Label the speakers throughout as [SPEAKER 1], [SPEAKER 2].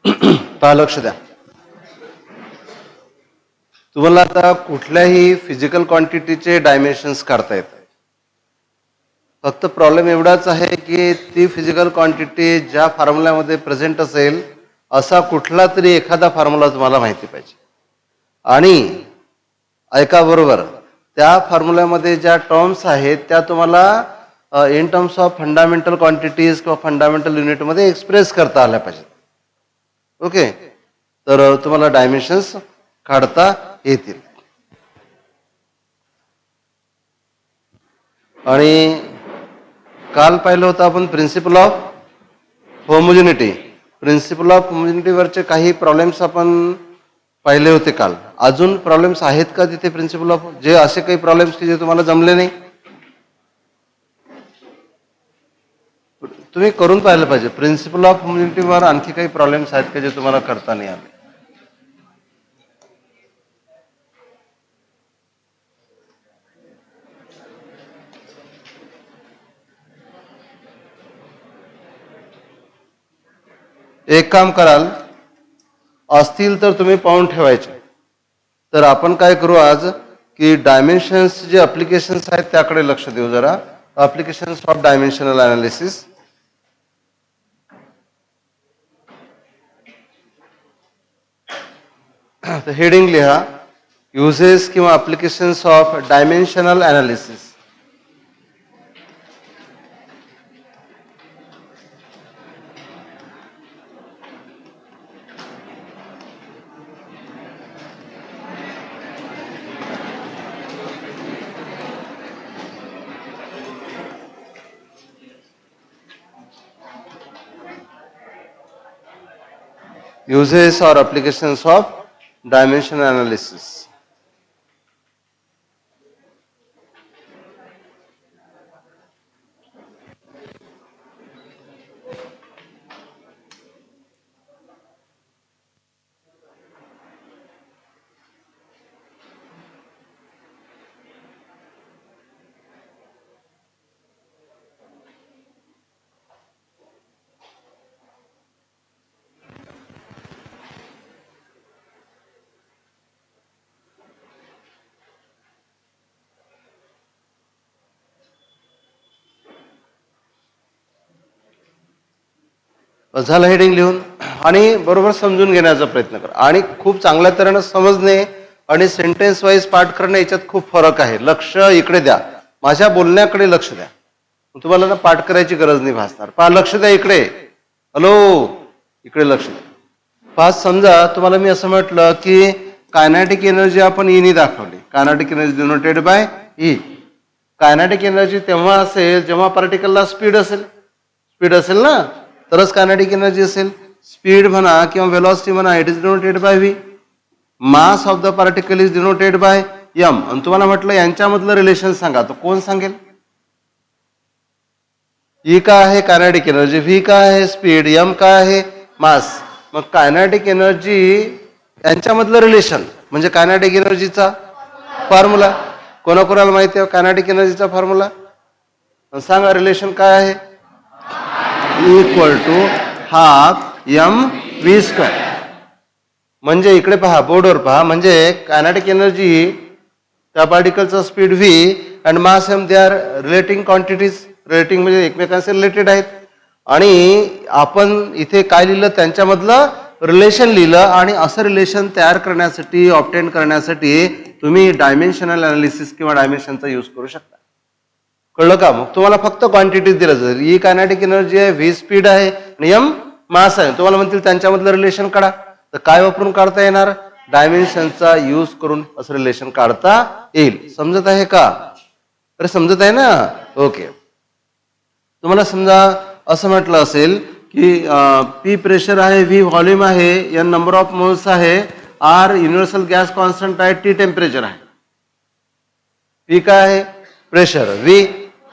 [SPEAKER 1] पहा, लक्ष द्या. तुम्हाला आता कुठल्याही फिजिकल क्वांटिटीचे डायमेन्शन्स काढता येतात. फक्त प्रॉब्लेम एवढाच आहे की ती फिजिकल क्वांटिटी ज्या फॉर्म्युल्यामध्ये प्रेझेंट असेल असा कुठला तरी एखादा फॉर्म्युला तुम्हाला माहिती पाहिजे. आणि ऐका बरोबर, त्या फॉर्म्युल्यामध्ये ज्या टर्म्स आहेत त्या तुम्हाला in terms of fundamental quantities किंवा फंडामेंटल युनिटमध्ये एक्सप्रेस करता आल्या पाहिजेत. ओके, तर तुम्हाला डायमेन्शन्स काढता येतील. आणि काल पाहिलं होतं आपण principle of homogeneity. Principle of होमोजिनिटीवरचे काही प्रॉब्लेम्स आपण पाहिले होते काल. अजून प्रॉब्लेम्स आहेत का तिथे प्रिन्सिपल ऑफ, जे असे काही प्रॉब्लेम्स की जे तुम्हाला जमले नाही? तुम्ही करून पाहिलं पाहिजे. प्रिन्सिपल ऑफ होमोजिनिटीवर आणखी काही प्रॉब्लेम्स आहेत का जे तुम्हाला करता नाही आले? एक काम कराल, असतील तर तुम्ही पाहून ठेवायचे. तर आपण काय करू आज की डायमेन्शन्स जे अप्लिकेशन्स आहेत त्याकडे लक्ष देऊ जरा. Applications of dimensional analysis. Heading लिहा, युजेस किंवा applications of dimensional analysis. Uses or applications of dimension analysis. झालं हेडिंग लिहून. आणि बरोबर समजून घेण्याचा प्रयत्न करा. आणि खूप चांगल्या तऱ्हेनं समजणे आणि सेंटेन्स वाईज पाठ करणे याच्यात खूप फरक आहे. लक्ष इकडे द्या, माझ्या बोलण्याकडे लक्ष द्या. तुम्हाला ना पाठ करायची गरज नाही भासणार. पहा, लक्ष द्या इकडे. हॅलो, इकडे लक्ष द्या. पहा, समजा तुम्हाला मी असं म्हटलं की कायनॅटिक एनर्जी आपण ईनी दाखवली. Kinetic energy denoted by E. Kinetic energy तेव्हा असेल जेव्हा पार्टिकलला स्पीड असेल ना, तरच कायनेटिक एनर्जी असेल. स्पीड म्हणा किंवा वेलॉसिटी म्हणा, it is denoted by V. Mass of the particle is denoted by M. आणि तुम्हाला म्हटलं यांच्यामधलं रिलेशन सांगा, तर कोण सांगेल? ई काय आहे कायनेटिक एनर्जी, व्ही काय आहे स्पीड, एम काय आहे मास. मग कायनेटिक एनर्जी यांच्यामधलं रिलेशन म्हणजे कायनेटिक एनर्जीचा फॉर्म्युला. कोणाकोणाला माहिती आहे कायनेटिक एनर्जीचा फॉर्म्युला? सांगा, रिलेशन काय आहे? Equal to half M V square. म्हणजे इकडे पहा, बोर्डवर पहा, म्हणजे कायनेटिक एनर्जी त्या पार्टिकलचा speed V and mass M, they are relating quantities. Relating म्हणजे एकमेकांशी रिलेटेड आहेत. आणि आपण इथे काय लिहिलं, त्यांच्यामधलं रिलेशन लिहिलं. आणि असं रिलेशन तयार करण्यासाठी, ऑब्टेन करण्यासाठी तुम्ही डायमेन्शनल अनालिसिस किंवा डायमेन्शनचा यूज करू शकता. कळलं का? मग तुम्हाला फक्त क्वांटिटीज दिलं जाईल. ई कायनेटिक एनर्जी आहे, व्ही स्पीड आहे आणि एम मास आहे. तुम्हाला म्हणतील त्यांच्यामधलं रिलेशन काढा, तर काय वापरून काढता येणार? डायमेन्शनचा यूज करून असं रिलेशन काढता येईल. समजत आहे का? अरे समजत आहे ना? ओके. तुम्हाला समजा असं म्हटलं असेल की पी प्रेशर आहे, व्ही व्हॉल्यूम आहे, एन नंबर ऑफ मोल्स आहे, आर युनिव्हर्सल गॅस कॉन्स्टंट आहे, टी टेम्परेचर आहे. पी काय आहे? Pressure. V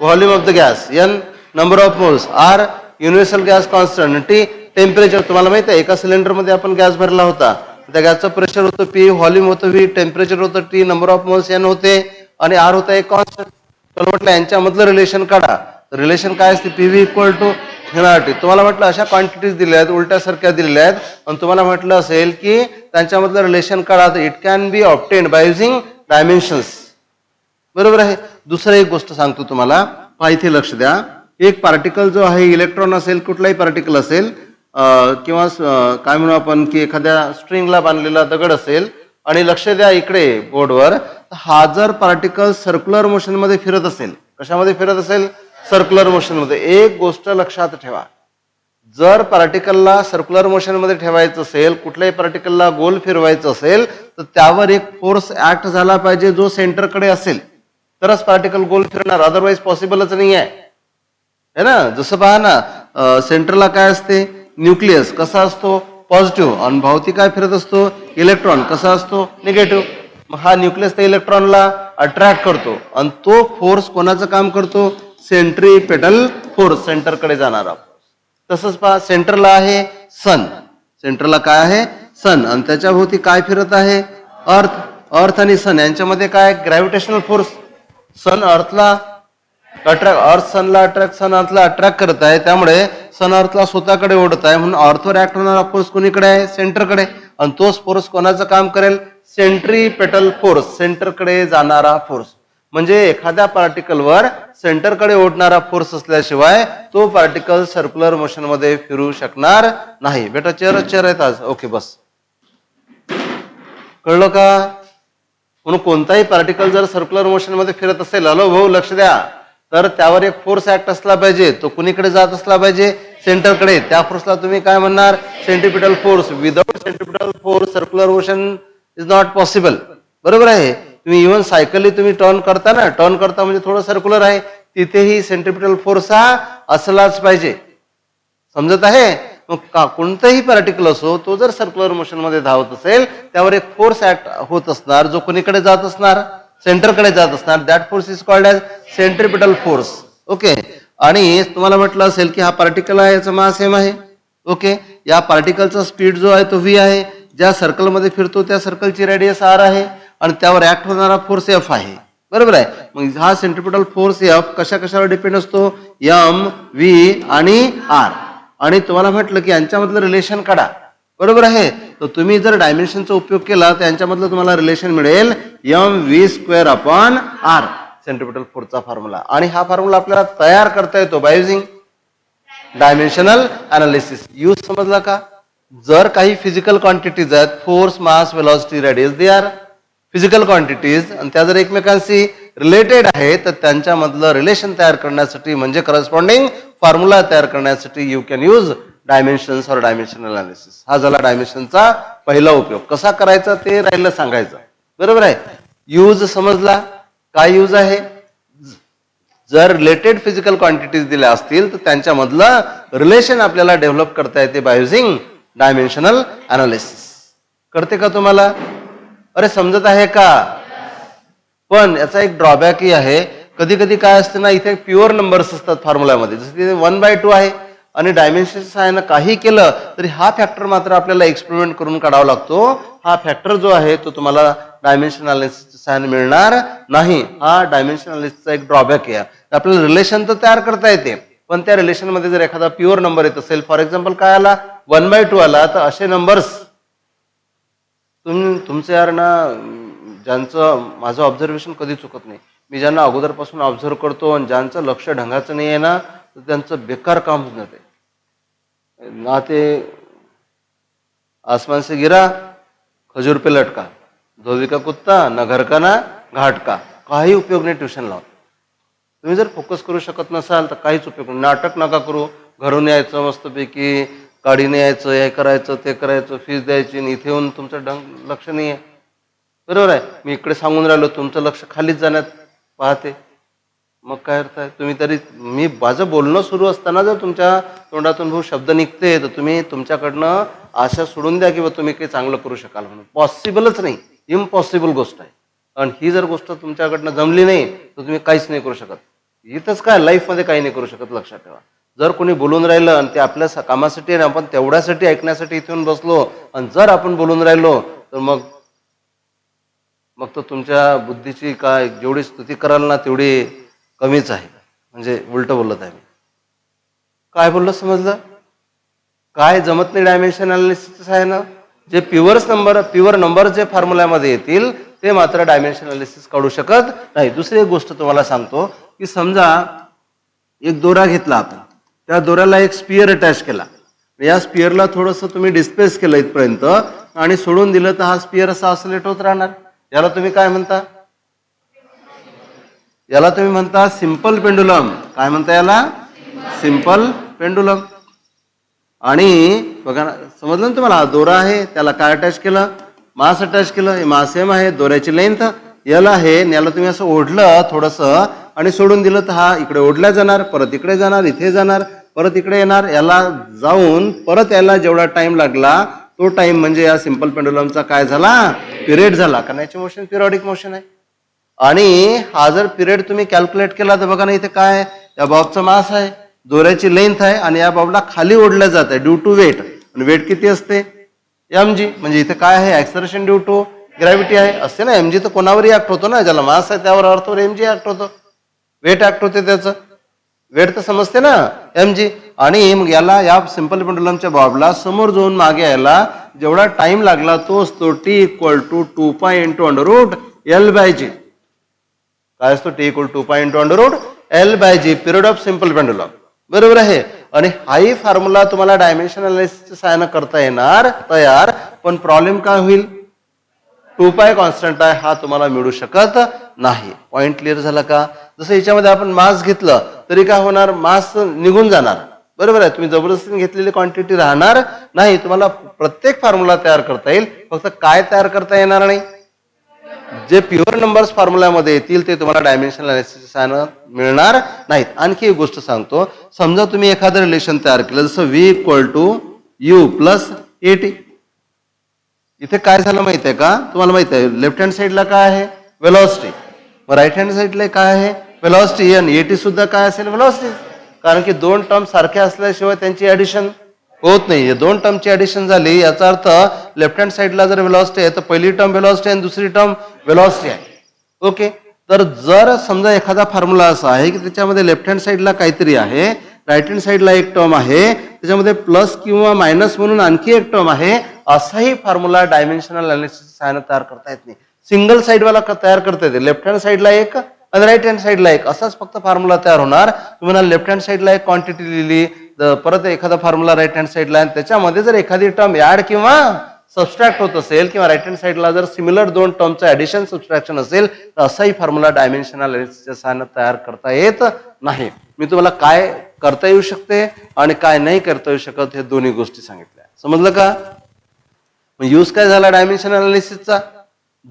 [SPEAKER 1] volume of the gas, N number of moles, R universal gas constant, T temperature. तुम्हाला माहिती आहे एका सिलेंडरमध्ये आपण गॅस भरला होता, त्या गॅसचं प्रेशर होतं पी, व्हॉल्यूम होतं व्ही, टेम्परेचर होतं T, number of moles N होते आणि आर होता एक कॉन्स्टंट. तर म्हटलं यांच्यामधलं रिलेशन काढा. रिलेशन काय असते? P V equal to minority. तुम्हाला म्हटलं अशा क्वांटिटीज दिल्या आहेत, उलट्यासारख्या दिलेल्या आहेत, आणि तुम्हाला म्हटलं असेल की त्यांच्यामधलं रिलेशन काढा. It can B obtained by using dimensions. बरोबर आहे. दुसरं एक गोष्ट सांगतो तुम्हाला, पहा इथे लक्ष द्या. एक पार्टिकल जो आहे, इलेक्ट्रॉन असेल, कुठलाही पार्टिकल असेल, किंवा काय म्हणू आपण की एखाद्या स्ट्रिंगला बांधलेला दगड असेल, आणि लक्ष द्या इकडे बोर्डवर, हा जर पार्टिकल सर्क्युलर मोशन मध्ये फिरत असेल, कशामध्ये फिरत असेल? सर्क्युलर मोशन मध्ये. एक गोष्ट लक्षात ठेवा, जर पार्टिकलला सर्क्युलर मोशन मध्ये ठेवायचं असेल, कुठल्याही पार्टिकलला गोल फिरवायचं असेल, तर त्यावर एक फोर्स ऍक्ट झाला पाहिजे जो सेंटरकडे असेल, तरच पार्टिकल गोल फिरणार, अदरवाईज पॉसिबलच नाही आहे ना. जसं पहा ना, सेंटरला काय असते? न्यूक्लियस. कसा असतो? पॉझिटिव्ह. आणि भोवती काय फिरत असतो? इलेक्ट्रॉन. कसा असतो? निगेटिव्ह. मग हा न्यूक्लियस त्या इलेक्ट्रॉनला अट्रॅक्ट करतो, आणि तो फोर्स कोणाचं काम करतो? सेंट्रीपेटल फोर्स, सेंटरकडे जाणारा. तसंच पहा, सेंटरला आहे सन. सेंटरला काय आहे? सन. आणि त्याच्या भोवती काय फिरत आहे? अर्थ. अर्थ आणि सन यांच्यामध्ये काय? Gravitational force. सन अर्थला अट्रॅक्ट, अर्थ सनला अट्रॅक्ट, सन अर्थला अट्रॅक्ट करत आहे, त्यामुळे सन अर्थला स्वतःकडे ओढत आहे. म्हणून अर्थवर ऍक्ट होणारा फोर्स कोणीकडे आहे? सेंटरकडे. आणि तोच फोर्स कोणाचं काम करेल? सेंट्रीपेटल फोर्स, सेंटरकडे जाणारा फोर्स. म्हणजे एखाद्या पार्टिकलवर सेंटरकडे ओढणारा फोर्स असल्याशिवाय तो पार्टिकल सर्क्युलर मोशन मध्ये फिरू शकणार नाही. बेटा चेअर आहेत आज. ओके, बस. कळलं का? म्हणून कोणताही पार्टिकल जर सर्क्युलर मोशन मध्ये फिरत असेल, हॅलो भाऊ लक्ष द्या, तर त्यावर एक फोर्स ऍक्ट असला पाहिजे. तो कुणीकडे जात असला पाहिजे? सेंटरकडे. त्या फोर्सला तुम्ही काय म्हणणार? Centripetal force. Without centripetal force circular motion is not possible. बरोबर आहे. तुम्ही इव्हन सायकली तुम्ही टर्न करता ना, टर्न करता म्हणजे थोडं सर्क्युलर आहे, तिथेही सेंट्रीपिटल फोर्स हा असलाच पाहिजे. समजत आहे? मग कोणताही पार्टिकल असो, तो जर सर्क्युलर मोशन मध्ये धावत असेल, त्यावर एक फोर्स ऍक्ट होत असणार, जो कोणीकडे जात असणार? सेंटरकडे जात असणार. That force is called as centripetal force. Okay. आणि तुम्हाला म्हटलं असेल की हा पार्टिकल आहे, याचा मास एम आहे. ओके. या पार्टिकलचा स्पीड जो आहे तो व्ही आहे. ज्या सर्कलमध्ये फिरतो त्या सर्कलची रेडियस आर आहे, आणि त्यावर ऍक्ट होणारा फोर्स एफ आहे. बरोबर आहे. मग हा सेंट्रीपिटल फोर्स एफ कशा कशावर डिपेंड असतो? एम, व्ही आणि आर. आणि तुम्हाला म्हटलं की यांच्यामधलं रिलेशन काढा. बरोबर आहे. तर तुम्ही जर डायमेन्शनचा उपयोग केला तर यांच्यामधलं तुम्हाला रिलेशन मिळेल M V square upon R, centripetal फोर्सचा फॉर्म्युला. आणि हा फॉर्म्युला आपल्याला तयार करता येतो by using dimensional analysis. Use समजला का? जर काही फिजिकल क्वांटिटीज आहेत, force, mass, velocity, radius, they are physical quantities, आणि त्या जर एकमेकांशी रिलेटेड आहे, तर त्यांच्यामधलं रिलेशन तयार करण्यासाठी, म्हणजे करस्पॉन्डिंग फॉर्म्युला तयार करण्यासाठी यू कॅन यूज डायमेन्शन्स और डायमेन्शनल अनालिसिस. हा झाला डायमेन्शनचा पहिला उपयोग. कसा करायचा ते राहिलं सांगायचं. बरोबर आहे. यूज समजला. काय यूज आहे? जर रिलेटेड फिजिकल क्वांटिटीज दिल्या असतील तर त्यांच्यामधलं रिलेशन आपल्याला डेव्हलप करता येते बाय युझिंग डायमेन्शनल अनालिसिस. कळते का तुम्हाला? अरे समजत आहे का? पण याचा एक ड्रॉबॅकही आहे. कधी कधी काय असतं ना, इथे प्युअर नंबर्स असतात फॉर्म्युल्यामध्ये, जसं तिथे 1/2 आहे, आणि डायमेन्शनच्या सहाय्यानं काही केलं तरी हा फॅक्टर मात्र आपल्याला एक्सपेरिमेंट करून काढावा लागतो. हा फॅक्टर जो आहे तो तुम्हाला डायमेन्शन अनालिसिसच्या सहाय्याने मिळणार नाही. हा डायमेन्शन अनालिसिसचा एक ड्रॉबॅक आहे. आपल्याला रिलेशन तर तयार करता येते, पण त्या रिलेशन मध्ये जर एखादा प्युअर नंबर येत असेल, फॉर एक्झाम्पल काय आला? 1/2 आला, तर असे नंबर्स तुमचं यार ना, ज्यांचं माझं ऑब्झर्वेशन कधी चुकत नाही, मी ज्यांना अगोदरपासून ऑब्झर्व करतो आणि ज्यांचं लक्ष ढंगाचं नाही आहे ना, तर त्यांचं बेकार काम होऊन जाते ना. ते आसमान से गिरा खजूर पे लटका, धोबी का कुत्ता ना घर का ना घाट का. काही उपयोग नाही ट्युशन लावून. तुम्ही जर फोकस करू शकत नसाल तर काहीच उपयोग नाही. नाटक नका करू. घरून यायचं मस्तपैकी, गाडीने यायचं, हे करायचं ते करायचं, फीस द्यायची, आणि इथे येऊन तुमचं लक्ष नाही आहे. बरोबर आहे. मी इकडे सांगून राहिलो, तुमचं लक्ष खालीच जाण्यात पाहते. मग काय अर्थ आहे? तुम्ही तरी, मी माझं बोलणं सुरू असताना जर तुमच्या तोंडातून भाऊ शब्द निघते, तर तुम्ही तुमच्याकडनं आशा सोडून द्या किंवा तुम्ही काही चांगलं करू शकाल म्हणून. पॉसिबलच नाही. इम्पॉसिबल गोष्ट आहे. आणि ही जर गोष्ट तुमच्याकडनं जमली नाही तर तुम्ही काहीच नाही करू शकत. इथंच काय, लाईफमध्ये काही नाही करू शकत. लक्षात ठेवा. जर कोणी बोलून राहिलं आणि ते आपल्या कामासाठी आणि आपण तेवढ्यासाठी ऐकण्यासाठी इथून बसलो, आणि जर आपण बोलून राहिलो, तर मग तर तुमच्या बुद्धीची काय जेवढी स्तुती कराल ना तेवढी कमीच आहे. म्हणजे उलट बोलत आहे मी. काय बोललं समजलं? काय जमत नाही डायमेन्शन अनालिसिस आहे ना, जे प्युअर नंबर जे फॉर्म्युल्यामध्ये येतील ते मात्र डायमेन्शन अनालिसिस काढू शकत नाही. दुसरी एक गोष्ट तुम्हाला सांगतो की समजा एक दोरा घेतला आपण, त्या दोऱ्याला एक स्पियर अटॅच केला, या स्पियरला थोडंसं तुम्ही डिस्प्लेस केलं इथपर्यंत आणि सोडून दिलं तर हा स्पियर असा ऑसिलेट होत राहणार. याला तुम्ही काय म्हणता? याला तुम्ही म्हणता सिंपल पेंडुलम. काय म्हणता याला? Simple pendulum. आणि बघा ना, समजलं ना तुम्हाला? दोरा आहे, त्याला काय अटॅच केलं? मास अटॅच केलं. हे मास सेम आहे, दोऱ्याची लेंथ एल आहे, याला तुम्ही असं ओढलं थोडंसं आणि सोडून दिलं तर हा इकडे ओढला जाणार, परत इकडे जाणार, इथे जाणार, परत इकडे येणार. याला जाऊन परत याला जेवढा टाइम लागला तो टाइम म्हणजे या सिंपल पेंडुलमचा काय झाला? पिरियड झाला. कारण याची मोशन पिरियॉडिक मोशन आहे. आणि हा जर पिरियड तुम्ही कॅल्क्युलेट केला तर बघा ना, इथे काय? या बॉबचा मास आहे, दोऱ्याची लेंथ आहे आणि या बॉबला खाली ओढलं जात आहे ड्यू टू वेट. आणि वेट किती असते? mg. म्हणजे इथे काय आहे? ऍक्सलरेशन ड्यू टू ग्रॅव्हिटी आहे. असते ना, mg तर कोणावरही ऍक्ट होतो ना, ज्याला मास आहे त्यावर अर्थवर mg ऍक्ट होतो, वेट ऍक्ट होते त्याचं. वेट तर समजते ना mg. आणि मग याला या सिंपल पेंडुलमच्या बॉबला समोर जाऊन मागे यायला जेवढा टाइम लागला तो असतो t = 2π × √L/g. काय असतो? t = 2π × √L/g, period of simple pendulum. बरोबर आहे. आणि हाही फॉर्म्युला तुम्हाला डायमेन्शन अनालिसिसच्या सहाय्याने करता येणार तयार. पण प्रॉब्लेम काय होईल? 2π कॉन्स्टंट आहे, हा तुम्हाला मिळू शकत नाही. पॉइंट क्लिअर झाला का? जसं याच्यामध्ये आपण मास घेतलं तरी काय होणार? मास निघून जाणार. बरोबर आहे. तुम्ही जबरदस्तीने घेतलेली क्वांटिटी राहणार नाही. तुम्हाला प्रत्येक फॉर्म्युला तयार करता येईल, फक्त काय तयार करता येणार नाही? जे प्युअर नंबर्स फॉर्म्युल्यामध्ये येतील ते तुम्हाला डायमेन्शन अनालिसिस मिळणार नाहीत. आणखी एक गोष्ट सांगतो. समजा तुम्ही एखादं रिलेशन तयार केलं, जसं v = u + at. इथे काय झालं माहिती आहे का? तुम्हाला माहिती आहे लेफ्ट हँड साईडला काय आहे? वेलॉसिटी. मग राईट हँड साईडला काय आहे? वेलॉसिटी. आणि एटी सुद्धा काय असेल? वेलॉसिटी. कारण की दोन टर्म सारख्या असल्याशिवाय त्यांची ऍडिशन होत नाही. दोन टर्मची ऍडिशन झाली याचा अर्थ लेफ्ट हँड साईडला जर वेलॉसिटी आहे तर पहिली टर्म वेलॉसिटी आणि दुसरी टर्म वेलॉसिटी आहे. ओके. तर जर समजा एखादा फॉर्म्युला असा आहे की त्याच्यामध्ये लेफ्ट हँड साईडला काहीतरी आहे, राईट हँड साईडला एक टर्म आहे, त्याच्यामध्ये प्लस किंवा मायनस म्हणून आणखी एक टर्म आहे, असाही फॉर्म्युला डायमेन्शनल अनालिसिस सहाय्याने तयार करता येत नाही. सिंगल साईडवाला तयार करता येते. लेफ्ट हँड साईडला एक आणि राईट हँड साईडला एक, असाच फक्त फॉर्म्युला तयार होणार. तुम्हाला लेफ्ट हँड साईडला एक क्वांटिटी लिहिली, परत एखादा फॉर्म्युला राईट हँड साईडला, आणि जर एखादी टर्म ऍड किंवा सबस्ट्रॅक्ट होत असेल किंवा राईट हँड साईडला जर सिमिलर दोन टर्मचं ऍडिशन सबस्ट्रॅक्शन असेल तर असाही फॉर्म्युला डायमेन्शनल अनालिसिसच्या सहाय्याने तयार करता येत नाही. मी तुम्हाला काय करता येऊ शकते आणि काय नाही करता येऊ शकत हे दोन्ही गोष्टी सांगितल्या. समजलं का? यूज काय झाला डायमेन्शनल अनालिसिसचा?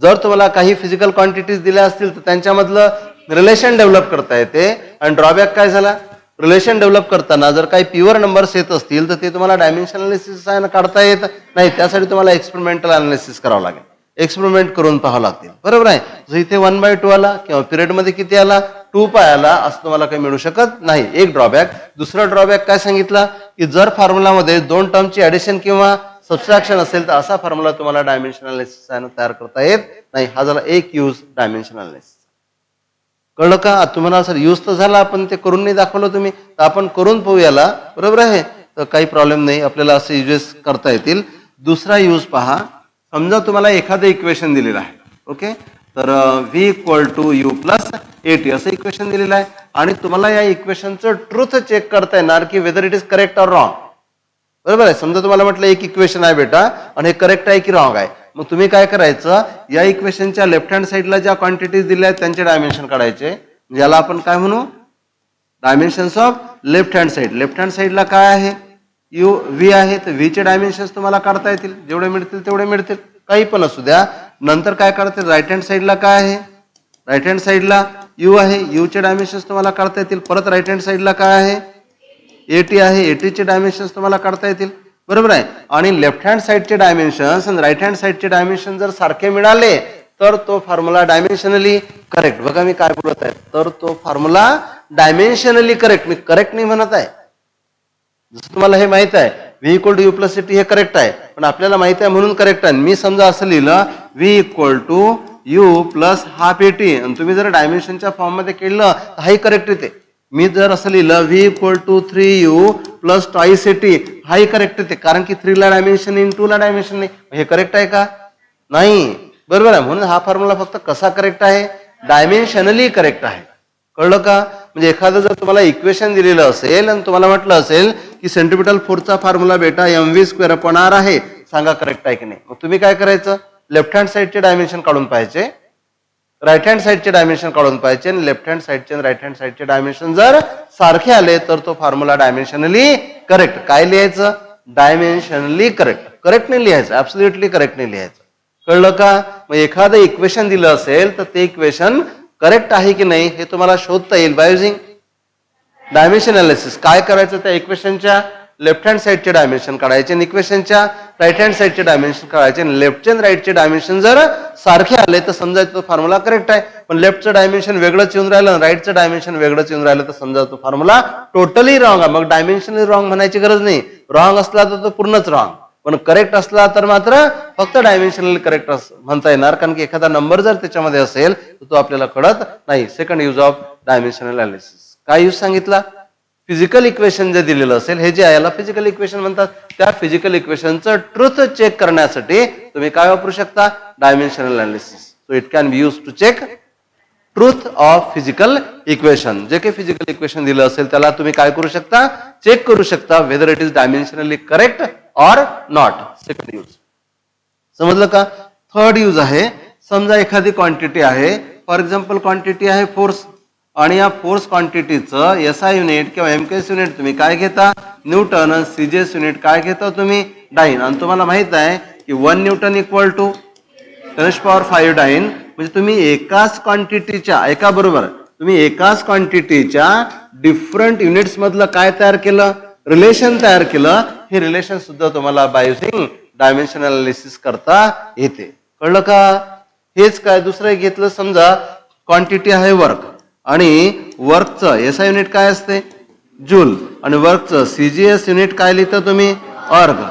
[SPEAKER 1] जर तुम्हाला काही फिजिकल क्वांटिटीज दिल्या असतील तर त्यांच्यामधलं रिलेशन डेव्हलप करता येते. आणि ड्रॉबॅक काय झाला? रिलेशन डेव्हलप करताना जर काही प्युअर नंबर्स येत असतील तर ते तुम्हाला डायमेन्शनल अनालिसिस काढता येत नाही. त्यासाठी तुम्हाला एक्सपेरिमेंटल अनालिसिस करावं लागेल, एक्सपेरिमेंट करून पाहावं लागतील. बरोबर आहे. जर इथे 1/2 आला किंवा पिरियड मध्ये किती आला? 2π आला, असं तुम्हाला काही मिळू शकत नाही. एक ड्रॉबॅक. दुसरा ड्रॉबॅक काय सांगितला? की जर फॉर्म्युलामध्ये दोन टर्मची ऍडिशन किंवा सबस्ट्रॅक्शन असेल तर असा फॉर्म्युला तुम्हाला डायमेन्शनल अनालिसिस तयार करता येत नाही. हा झाला एक यूज डायमेन्शनल अनालिसिस. कळलं का? तुम्हाला सर यूज तर झाला, आपण ते करून नाही दाखवलं तुम्ही, तर आपण करून पाहू याला. बरोबर आहे. तर काही प्रॉब्लेम नाही, आपल्याला असे युजेस करता येतील. दुसरा यूज पहा. समजा तुम्हाला एखादं इक्वेशन दिलेलं आहे. ओके. तर v = u + at असं इक्वेशन दिलेलं आहे आणि तुम्हाला या इक्वेशनचं ट्रुथ चेक करता येणार की weather it is correct or wrong. बरोबर आहे. समजा तुम्हाला म्हटलं एक इक्वेशन आहे बेटा आणि हे करेक्ट आहे की रॉंग आहे, मग तुम्ही काय करायचं? या इक्वेशनच्या लेफ्ट हँड साईडला ज्या क्वांटिटीज दिल्या आहेत त्यांचे डायमेन्शन काढायचे. याला आपण काय म्हणू? Dimensions of left hand side. Left hand साईडला काय आहे? v आहे, तर v चे डायमेन्शन्स तुम्हाला काढता येतील. जेवढे मिळतील तेवढे मिळतील, काही पण असू द्या. नंतर काय काढतील? राईट हँड साईडला काय आहे? राईट हँड साईडला u आहे, u चे डायमेन्शन्स तुम्हाला काढता येतील. परत राईट हँड साईडला काय आहे? at आहे, at चे डायमेन्शन्स तुम्हाला काढता येतील. बरोबर आहे. आणि लेफ्ट हँड साईडचे डायमेन्शन्स आणि राईट हँड साईडचे डायमेन्शन जर सारखे मिळाले तर तो फॉर्म्युला डायमेन्शनली करेक्ट. बघा मी काय बोलत आहे, तर तो फॉर्म्युला डायमेन्शनली करेक्ट. मी करेक्ट नाही म्हणत आहे. जसं तुम्हाला हे माहित आहे v = u + at हे करेक्ट आहे, पण आपल्याला माहित आहे म्हणून करेक्ट आहे. मी समजा असं लिहिलं v = u + ½ at आणि तुम्ही जर डायमेन्शनच्या फॉर्म मध्ये केलं तर हाही करेक्ट येते. मी जर असं लिहिलं v = 3u प्लस टॉइसिटी हाही करेक्ट येते, कारण की 3 ला डायमेन्शन इन 2 ला डायमेन्शन नाही. हे करेक्ट आहे का? नाही. बरोबर आहे. म्हणून हा फॉर्म्युला फक्त कसा करेक्ट आहे? डायमेन्शनली करेक्ट आहे. कळलं का? म्हणजे एखादं जर तुम्हाला इक्वेशन दिलेलं असेल आणि तुम्हाला म्हटलं असेल की सेंट्रिपिटल फोर्सचा फॉर्म्युला बेटा mv²/r आहे, सांगा करेक्ट आहे की नाही. मग तुम्ही काय करायचं? लेफ्ट हँड साईडचे डायमेन्शन काढून पाहिजे, राईट हँड साईडचे डायमेन्शन काढून पाहिजे, आणि लेफ्ट हँड साईडचे आणि राईट हँड साईडचे डायमेन्शन जर सारखे आले तर तो फॉर्म्युला डायमेन्शनली करेक्ट. काय लिहायचं? डायमेन्शनली करेक्ट. करेक्ट नाही लिहायचं, ऍब्सोल्युटली करेक्ट नाही लिहायचं. कळलं का? मग एखादं इक्वेशन दिलं असेल तर ते इक्वेशन करेक्ट आहे की नाही हे तुम्हाला शोधता येईल बाय युजिंग डायमेन्शन अनालिसिस. काय करायचं? त्या इक्वेशनच्या लेफ्ट हँड साईडचे डायमेन्शन काढायचे आणि इक्वेशनच्या राईट हँड साईडचे डायमेन्शन काढायचे, आणि लेफ्टचे आणि राईटचे डायमेन्शन जर सारखे आले तर समजायचं तो फॉर्म्युला करेक्ट आहे. पण लेफ्टचं डायमेन्शन वेगळंच येऊन राहिलं आणि राईटचं डायमेन्शन वेगळंच येऊन राहिलं तर समजा तो फॉर्म्युला टोटली रॉंग आहे. मग डायमेन्शनली रॉंग म्हणायची गरज नाही. रॉंग असला तर तो पूर्णच रॉंग, पण करेक्ट असला तर मात्र फक्त डायमेन्शनली करेक्ट म्हणता येणार, कारण की एखादा नंबर जर त्याच्यामध्ये असेल तर तो आपल्याला कळत नाही. Second use of dimensional analysis. काय यूज सांगितला? फिजिकल इक्वेशन जे दिलेलं असेल, हे जे आहे याला फिजिकल इक्वेशन म्हणतात, त्या फिजिकल इक्वेशनचं ट्रुथ चेक करण्यासाठी तुम्ही काय वापरू शकता? Dimensional analysis. So it can be use to check truth of physical equation. जे काही फिजिकल इक्वेशन दिलं असेल त्याला तुम्ही काय करू शकता? चेक करू शकता whether it is dimensionally correct or not. Second use समजलं का? थर्ड यूज आहे, समजा एखादी क्वांटिटी आहे, फॉर एक्झाम्पल क्वांटिटी आहे फोर्स, आणि या फोर्स क्वांटिटीचं SI युनिट किंवा MKS युनिट तुम्ही काय घेता? न्यूटन. आणि CGS युनिट काय घेता तुम्ही? डाईन. आणि तुम्हाला माहित आहे की 1 न्यूटन इक्वल टू 10⁵ डाईन. म्हणजे तुम्ही एकाच क्वांटिटीच्या तुम्ही एकाच क्वांटिटीच्या डिफरंट युनिट्स मधलं काय तयार केलं? रिलेशन तयार केलं. हे रिलेशन सुद्धा तुम्हाला बाय युजिंग डायमेन्शनल अनालिसिस करता येते. कळलं का? हेच काय दुसरं घेतलं, समजा क्वांटिटी आहे वर्क, आणि वर्कचं SI युनिट काय असते? जूल. आणि वर्कचं CGS युनिट काय लिहिता तुम्ही? अर्ग.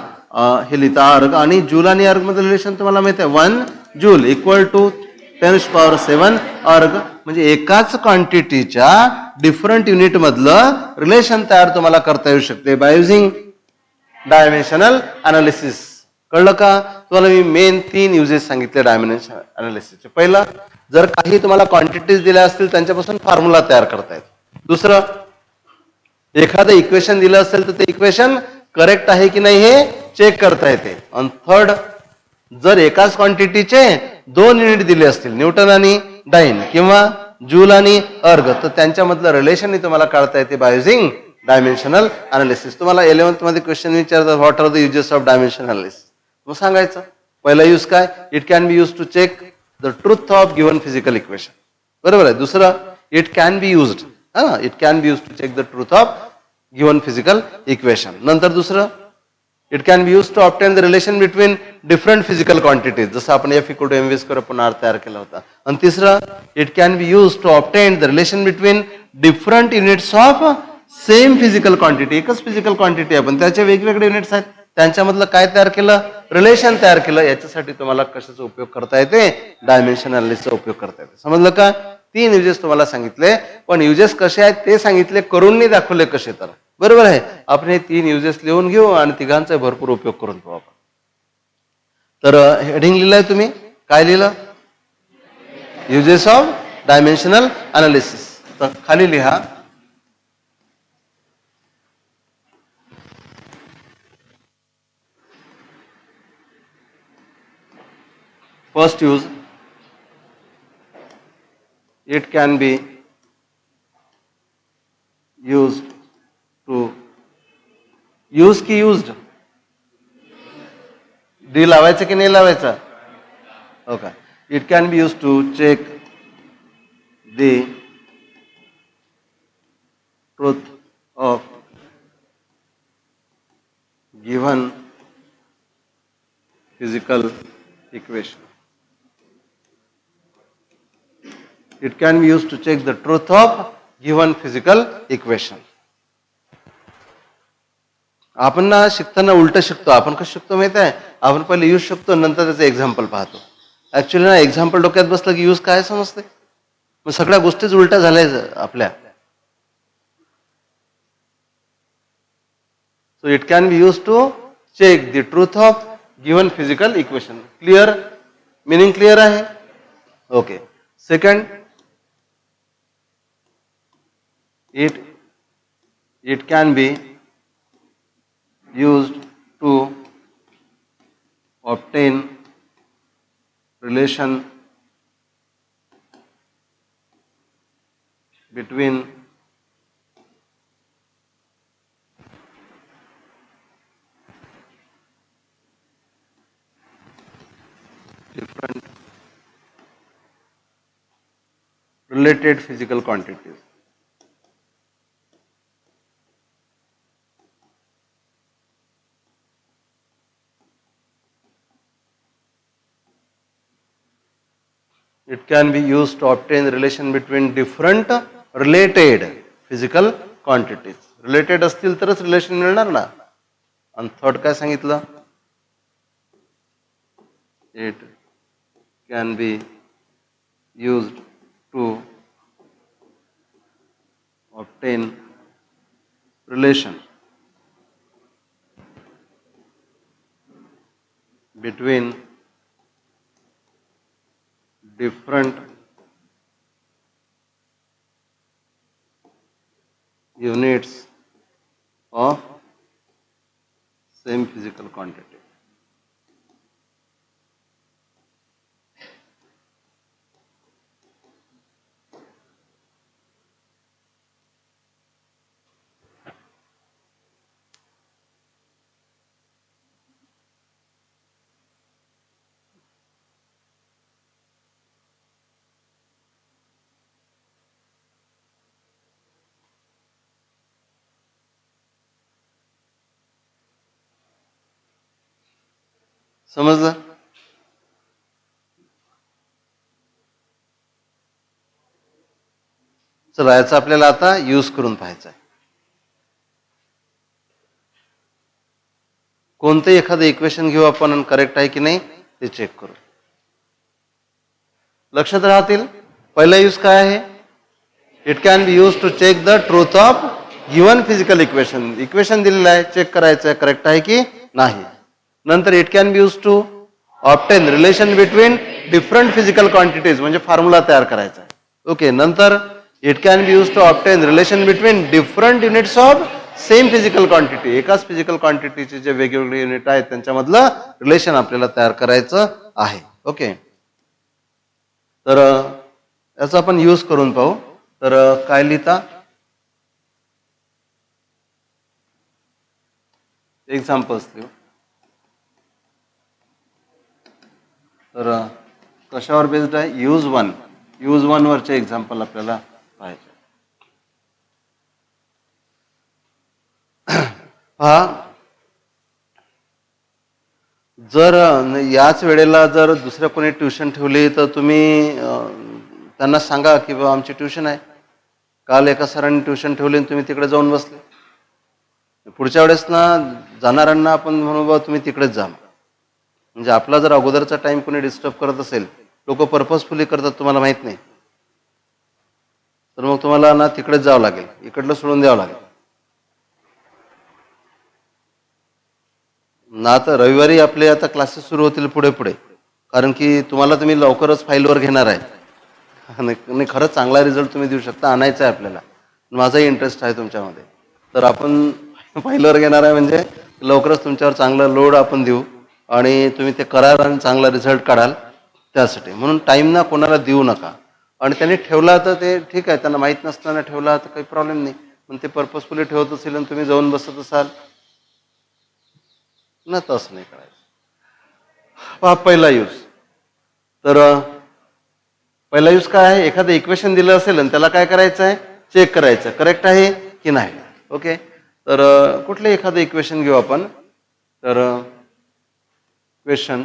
[SPEAKER 1] हे लिहिता अर्ग. आणि जूल आणि अर्ग मध्ये रिलेशन तुम्हाला माहिती आहे, 1 जूल इक्वल टू 10⁷ अर्ग. म्हणजे एकाच क्वांटिटीच्या डिफरंट युनिट मधलं रिलेशन तयार तुम्हाला करता येऊ शकते बाय युजिंग डायमेन्शनल अनालिसिस. कळलं का? तुम्हाला मी मेन 3 युजेस सांगितले डायमेन्शनल अनालिसिसचे. पहिलं, जर काही तुम्हाला क्वांटिटीज दिल्या असतील त्यांच्यापासून फॉर्म्युला तयार करता येतो. दुसरं, एखादं इक्वेशन दिलं असेल तर ते इक्वेशन करेक्ट आहे की नाही हे चेक करता येते. आणि थर्ड, जर एकाच क्वांटिटीचे 2 युनिट दिले असतील, न्यूटन आणि डाईन किंवा जूल आणि अर्ग, तर त्यांच्यामधलं रिलेशन तुम्हाला काढता येते बाय युजिंग डायमेन्शनल अनालिसिस. तुम्हाला 11th मध्ये क्वेश्चन विचारतात, what are the uses of dimensional analysis? मग सांगायचं पहिला यूज काय? It can be use to check the truth of given physical equation. बरोबर आहे. दुसरं, it can be used, it can be use to check the truth of given physical equation. नंतर दुसरं, it can be use to obtain the relation between different physical quantities, जसं आपण F=mv²/r तयार केला होता. आणि तिसरं, it can be use to obtain the relation between different units of same physical quantity. एकच फिजिकल क्वांटिटी आहे पण त्याचे वेगवेगळे युनिट्स आहेत, त्यांच्यामधलं काय तयार केलं? रिलेशन तयार केलं. याच्यासाठी तुम्हाला कशाचा उपयोग करता येते? डायमेन्शन अनालिसिसचा उपयोग करता येते. समजलं का? 3 युजेस तुम्हाला सांगितले, पण युजेस कसे आहेत ते सांगितले, करून नाही दाखवले कसे. तर बरोबर आहे. आपण हे 3 युजेस लिहून घेऊ आणि तिघांचा भरपूर उपयोग करून घेऊ आपण. तर हेडिंग लिहिलंय तुम्ही, काय लिहिलं? Uses of dimensional analysis. तर खाली लिहा, first use, it can be used to use की used? डी लावायचं की नाही लावायचं? Okay. It can be use to check the truth of given physical equation. It can be used to check the truth of given physical equation. आपण ना शिकताना उलट शिकतो. आपण कसं शिकतो माहिती आहे? आपण पहिले यूज शिकतो, नंतर त्याचं एक्झाम्पल पाहतो. ऍक्च्युअली ना एक्झाम्पल डोक्यात बसलं की यूज काय समजते, मग सगळ्या गोष्टीच उलट्या झाल्या आपल्या. So it can be used to check the truth of given physical equation. Clear? Meaning clear आहे? Okay. Second, it can be used to obtain relation between different related physical quantities. It can be used to obtain relation between different related physical quantities. Related असतील तरच relation मिळणार ना. आणि third काय सांगितलं? It can be used to obtain relation between different units of same physical quantity. समजलं? चला याचा आपल्याला आता यूज करून पाहायचा आहे. कोणते एखादं इक्वेशन घेऊ आपण आणि करेक्ट आहे की नाही ते चेक करू. लक्षात राहतील. पहिला यूज काय आहे? It can be use to check the truth of given physical equation. Equation दिलेलं आहे, चेक करायचं आहे करेक्ट आहे की नाही. नंतर it can be use to obtain relation between different physical quantities, म्हणजे फॉर्म्युला तयार करायचा आहे. ओके. नंतर it can be use to obtain relation between different units of same physical quantity. एकाच फिजिकल क्वांटिटीचे जे वेगवेगळे युनिट आहेत त्यांच्यामधलं रिलेशन आपल्याला तयार करायचं आहे. ओके. तर याचा आपण यूज करून पाहू. तर काय लिहिता? एक्झाम्पल्स लिहू. तर कशावर बेस्ड आहे? Use one. यूज वन वरचे एक्झाम्पल आपल्याला पाहायचे. पहा, जर याच वेळेला जर दुसऱ्या कोणी ट्युशन ठेवली तर तुम्ही त्यांना सांगा की बाबा आमची ट्युशन आहे. काल एका सरांनी ट्युशन ठेवली आणि तुम्ही तिकडे जाऊन बसले. पुढच्या वेळेस ना जाणाऱ्यांना आपण म्हणू बाबा तुम्ही तिकडेच जा. म्हणजे आपला जर अगोदरचा टाइम कोणी डिस्टर्ब करत असेल, लोक पर्पजफुली करतात तुम्हाला माहित नाही, तर मग तुम्हाला ना तिकडेच जावं लागेल, इकडलं सोडून द्यावं लागेल ना. तर रविवारी आपले आता क्लासेस सुरू होतील पुढे पुढे, कारण की तुम्हाला तुम्ही लवकरच फाईलवर घेणार आहे आणि खरंच चांगला रिझल्ट तुम्ही देऊ शकता, आणायचा आहे आपल्याला. माझाही इंटरेस्ट आहे तुमच्यामध्ये. तर आपण फाईलवर घेणार आहे म्हणजे लवकरच तुमच्यावर चांगला लोड आपण देऊ आणि तुम्ही ते कराल आणि चांगला रिझल्ट काढाल. त्यासाठी म्हणून टाईम ना कोणाला देऊ नका. आणि त्यांनी ठेवला तर ते ठीक आहे, त्यांना माहीत नसताना ठेवला तर काही प्रॉब्लेम नाही, पण ते पर्पजफुली ठेवत असेल आणि तुम्ही जाऊन बसत असाल ना, तसं नाही करायचं. हा पहिला यूज. तर पहिला यूज काय आहे? एखादं इक्वेशन दिलं असेल आणि त्याला काय करायचं आहे? चेक करायचं करेक्ट आहे की नाही. ओके. तर कुठलं एखादं इक्वेशन घेऊ आपण. तर question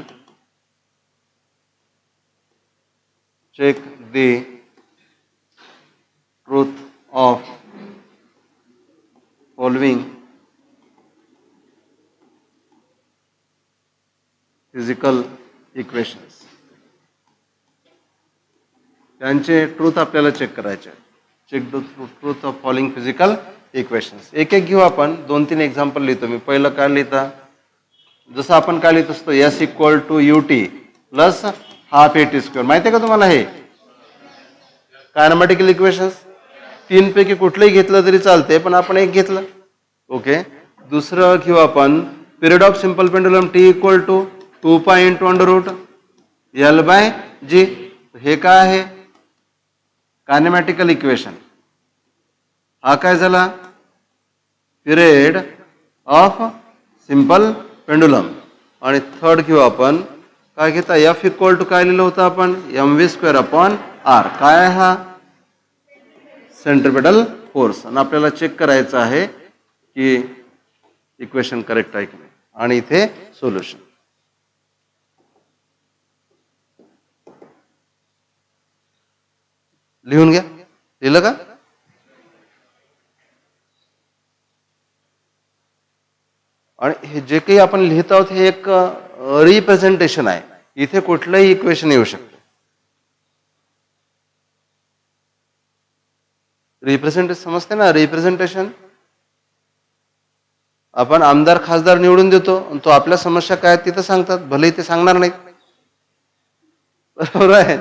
[SPEAKER 1] check the truth of following physical equations. त्यांचे ट्रूथ आपल्याला चेक करायचे. Check the truth of following physical equations. एक एक घेऊ आपण. 2-3 एक्झाम्पल लिहितो मी. पहिलं काय लिहिता, जसं आपण काय लिहित असतो, S equal to UT plus half AT square. माहिती आहे का तुम्हाला हे कायनेमॅटिकल इक्वेशन्स? 3 पैकी कुठलंही घेतलं तरी चालते, पण आपण एक घेतलं. ओके. दुसरं घेऊ आपण period of simple pendulum T equal to 2π into under root L/G. हे काय आहे कायनेमॅटिकल इक्वेशन. हा काय झाला पिरियड ऑफ सिंपल पेंडुलम. आणि थर्ड घेऊ आपण काय घेता, F इक्वल टू काय लिहिलं होतं आपण, mv²/r. काय हा सेंट्रिपेटल फोर्स. आणि आपल्याला चेक करायचं आहे की इक्वेशन करेक्ट आहे की नाही. आणि इथे सोल्युशन. लिहून घ्या. लिहिलं का? आणि हे जे काही आपण लिहित आहोत हे एक रिप्रेझेंटेशन आहे. इथे कुठलंही इक्वेशन येऊ शकतं. रिप्रेझेंटेशन समजते ना, रिप्रेझेंटेशन. आपण आमदार खासदार निवडून देतो आणि तो आपल्या समस्या काय तिथं सांगतात, भले ते सांगणार नाहीत. बरोबर आहे.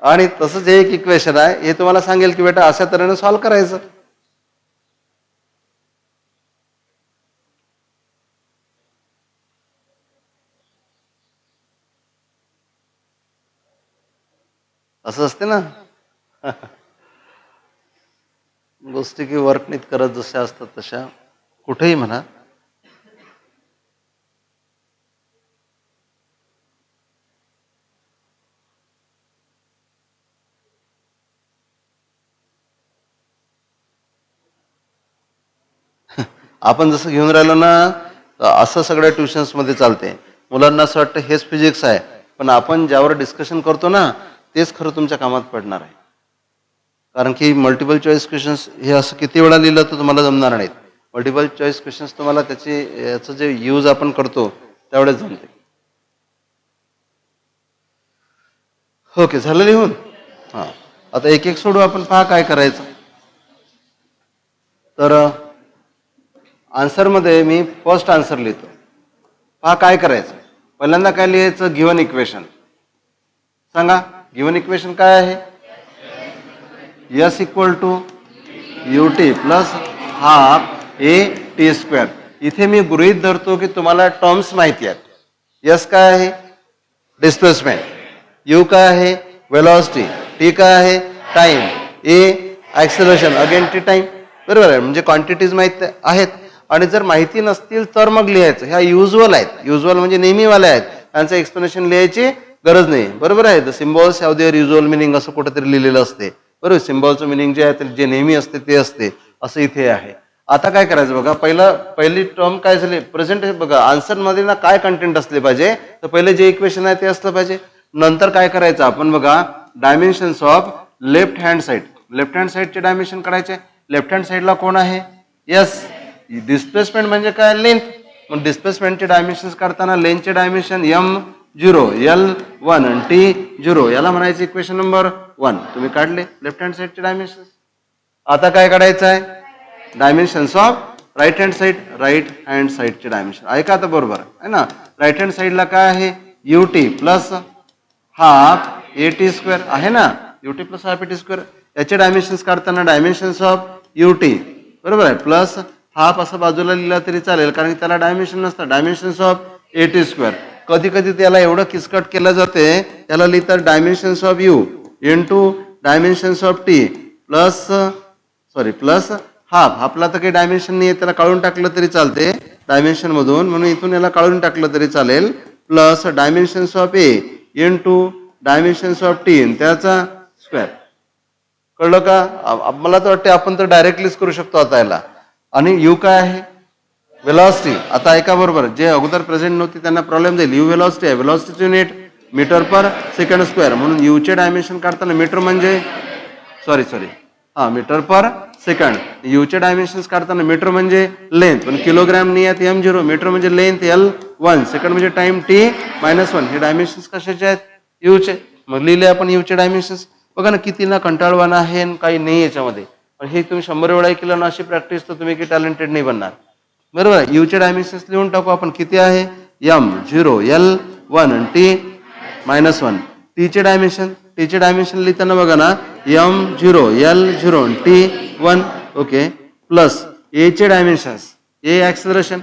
[SPEAKER 1] आणि तसंच हे एक इक्वेशन आहे, हे तुम्हाला सांगेल की बेटा अशा तऱ्हेने सॉल्व्ह करायचं. असं असते ना गोष्टी की वर्कनीत करत जशा असतात तशा कुठेही म्हणा. आपण जसं घेऊन राहिलो ना असं सगळ्या ट्युशन्समध्ये चालते. मुलांना असं वाटतं हेच फिजिक्स आहे, पण आपण ज्यावर डिस्कशन करतो ना तेच खरं तुमच्या कामात पडणार आहे. कारण की मल्टिपल चॉईस क्वेश्चन्स हे असं किती वेळा लिहिलं तर तुम्हाला जमणार नाहीत. मल्टिपल चॉईस क्वेश्चन्स तुम्हाला याचं जे यूज आपण करतो त्यावेळेस जमते. ओके, झालं लिहून? हां, आता एक एक सोडू आपण. पहा काय करायचं. तर आन्सरमध्ये मी फर्स्ट आन्सर लिहितो. पहा काय करायचं. पहिल्यांदा काय लिहायचं, गिव्हन इक्वेशन. सांगा गिव्हन इक्वेशन काय आहे. S equal to UT plus half AT². इथे मी गृहीत धरतो की तुम्हाला टर्म्स माहिती आहेत. एस काय आहे डिस्प्लेसमेंट, यू काय आहे वेलॉसिटी, टी काय आहे time, acceleration again T time. बरोबर आहे. म्हणजे क्वांटिटीज माहित आहेत. आणि जर माहिती नसतील तर मग लिहायचं. ह्या युजल आहेत. युजल म्हणजे नेहमीवाल्या आहेत. त्यांचं एक्सप्लेनेशन लिहायची गरज नाही. बरोबर आहे. The symbols have there usual meaning असं कुठेतरी लिहिलेलं असते. बरोबर. सिम्बॉलचं मिनिंग जे आहे ते जे नेहमी असते ते असते असं इथे आहे. आता काय करायचं बघा. पहिली टर्म काय झाली प्रेझेंट. बघा आन्सरमध्ये ना काय कंटेंट असले पाहिजे, तर पहिले जे इक्वेशन आहे ते असलं पाहिजे. नंतर काय करायचं आपण बघा, dimensions of left hand side. Left hand साईडचे डायमेन्शन काढायचे. लेफ्ट हँड साईडला कोण आहे यस. डिस्प्लेसमेंट म्हणजे काय लेंथ. मग डिस्प्लेसमेंटचे डायमेन्शन्स काढताना लेंथचे डायमेन्शन m0 L1 आणि T0 याला म्हणायचं इक्वेशन नंबर 1. तुम्ही काढले लेफ्ट हँड साईडचे डायमेन्शन. आता काय काढायचं आहे dimensions of right hand side. Right hand साईडचे डायमेन्शन ऐका आता बरोबर आहे ना. राईट हँड साईडला काय आहे UT प्लस हाफ AT² आहे ना. UT plus half AT². याचे डायमेन्शन्स काढताना डायमेन्शन्स ऑफ UT बरोबर आहे प्लस हाफ असं बाजूला लिहिला तरी चालेल, कारण त्याला डायमेन्शन नसतं. Dimensions of AT². कधी कधी त्याला एवढं किचकट केलं जाते, त्याला लिहितात dimensions of U into dimensions of T plus half. हाफला तर काही डायमेन्शन नाही आहे, त्याला काढून टाकलं तरी चालते डायमेन्शन मधून, म्हणून इथून याला काढून टाकलं तरी चालेल. Plus dimensions of A into dimensions of T त्याचा स्क्वेअर. कळलं का. मला तर वाटते आपण तर डायरेक्टलीच करू शकतो आता याला. आणि यू काय आहे वेलॉसिटी. आता ऐका बरोबर, जे अगोदर प्रेझेंट नव्हती त्यांना प्रॉब्लेम जाईल. यू वेलॉसिटी आहे. वेलॉसिटीचे unit metre per second square. म्हणून यूचे डायमेन्शन काढताना मीटर म्हणजे मीटर पर सेकंड. यूचे डायमेन्शन्स काढताना मीटर म्हणजे लेंथ, पण किलोग्रॅम नाही आहेत m0. मीटर म्हणजे लेंथ L1, सेकंड म्हणजे टाइम T-1. हे डायमेन्शन्स कशाचे आहेत यूचे. मग लिहिले आपण यूचे डायमेन्शन्स. बघा ना किती ना कंटाळवाना आहे काही नाही याच्यामध्ये. पण हे तुम्ही 100 वेळा केलं ना अशी प्रॅक्टिस, तर तुम्ही की टॅलेंटेड नाही बनणार. बरोबर. यूचे डायमेन्शन्स लिहून टाकू आपण. किती आहे? एम 0 एल 1 आणि टी -1. टीचे डायमेन्शन लिहिताना बघा ना, M 0 L 0 T 1. Okay. Plus एचे dimensions, A acceleration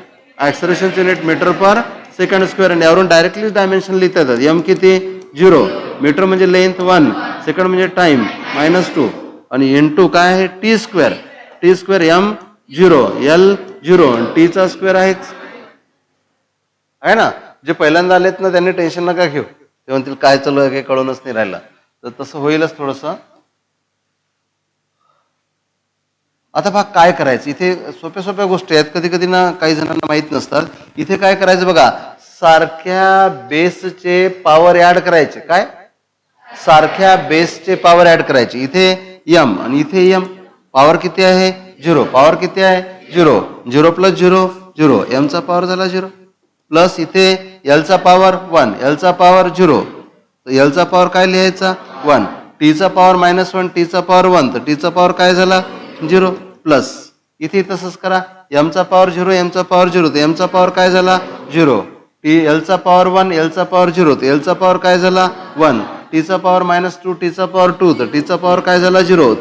[SPEAKER 1] unit metre per second square, आणि यावरून डायरेक्टली डायमेन्शन लिहिता येतात. एम किती? 0. मीटर म्हणजे लेंथ 1, सेकंड म्हणजे टाइम -2, आणि N2 काय आहे? टी स्क्वेअर एम 0 एल 0 आणि टीचा स्क्वेअर आहे ना. जे पहिल्यांदा आलेत ना त्यांनी टेन्शन नका घेऊ, ते म्हणतील काय चालू आहे काही कळूनच नाही राहिला, तर तसं होईलच थोडस. आता बघा काय करायचं. इथे सोप्या गोष्टी आहेत, कधी कधी ना काही जणांना माहित नसतात. इथे काय करायचं बघा, सारख्या बेसचे पॉवर ऍड करायचे. काय? सारख्या बेसचे पॉवर ऍड करायचे. इथे एम आणि इथे एम. पॉवर किती आहे? 0. पॉवर किती आहे? 0. 0 + 0 0. एमचा पॉवर झाला 0. प्लस इथे एलचा पॉवर 1, एलचा पॉवर 0, तर एलचा पॉवर काय लिहायचा? 1. टीचा पॉवर -1, टीचा पॉवर 1, तर टीचा पॉवर काय झाला? 0. प्लस इथे तसंच करा. एमचा पॉवर 0, एमचा पॉवर 0, तर एमचा पॉवर काय झाला? 0. टी एलचा पॉवर 1, एलचा पॉवर 0, तर एलचा पॉवर काय झाला? 1. टीचा पॉवर -2, टीचा पॉवर 2, तर टीचा पॉवर काय झाला? 0.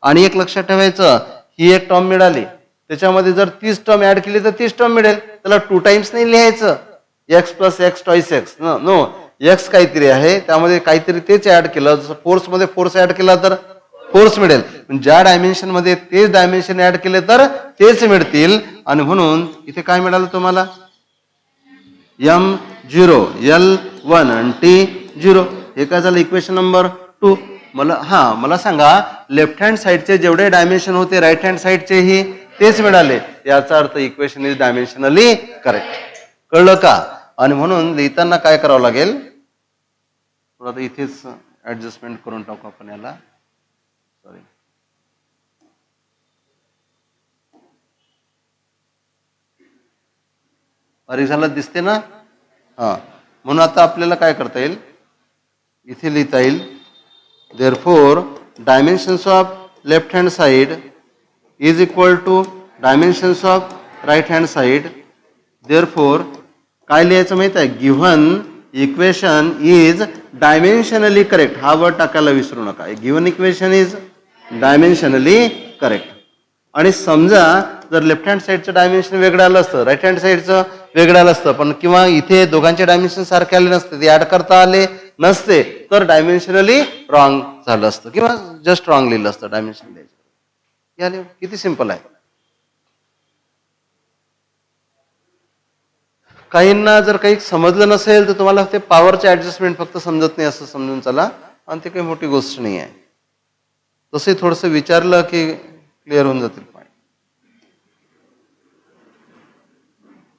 [SPEAKER 1] आणि एक लक्षात ठेवायचं, ही एक टर्म मिळाली, त्याच्यामध्ये जर 30 टर्म ऍड केली तर 30 टर्म मिळेल. त्याला 2 टाइम्स नाही लिहायचं, X plus X twice X. No, X काहीतरी आहे, त्यामध्ये काहीतरी तेच ऍड केलं. जसं फोर्स मध्ये फोर्स ऍड केला तर फोर्स मिळेल. ज्या डायमेन्शन मध्ये तेच डायमेन्शन ऍड केले तर तेच मिळतील. आणि म्हणून इथे काय मिळालं तुम्हाला? एम 0 एल 1 आणि टी 0. हे काय झालं? Equation number 2. मला सांगा, लेफ्ट हँड साईडचे जेवढे डायमेन्शन होते राईट हँड साईडचेही तेच मिळाले. याचा अर्थ इक्वेशन इज डायमेन्शनली करेक्ट. कळलं का? आणि म्हणून लिहिताना काय करावं लागेल, थोडं इथेच ऍडजस्टमेंट करून टाकू आपण याला. सॉरी. बारीक झाला दिसते ना? म्हणून आता आपल्याला काय करता येईल, इथे लिहिता येईल, therefore dimensions of left hand side is equal to dimensions of right hand side. therefore काय लिहायचं माहित आहे? Given equation is dimensionally correct. हा वर्ड टाकायला विसरू नका. Given equation is dimensionally correct. आणि समजा जर लेफ्ट हँड साईडचं डायमेन्शन वेगळं आलं असतं, राईट हँड साईडचं वेगळं आलं असतं, पण किंवा इथे दोघांचे डायमेन्शन सारखे आले नसते, ते ऍड करता आले नसते, तर डायमेन्शनली रॉंग झालं असतं, किंवा जस्ट रॉंग लिहिलं असतं डायमेन्शन द्यायचं. किती सिंपल आहे. काहींना जर काही समजलं नसेल तर तुम्हाला ते पॉवरचे ऍडजस्टमेंट फक्त समजत नाही असं समजून चला, आणि ते काही मोठी गोष्ट नाही आहे. तसंही थोडंसं विचारलं की क्लिअर होऊन जातील.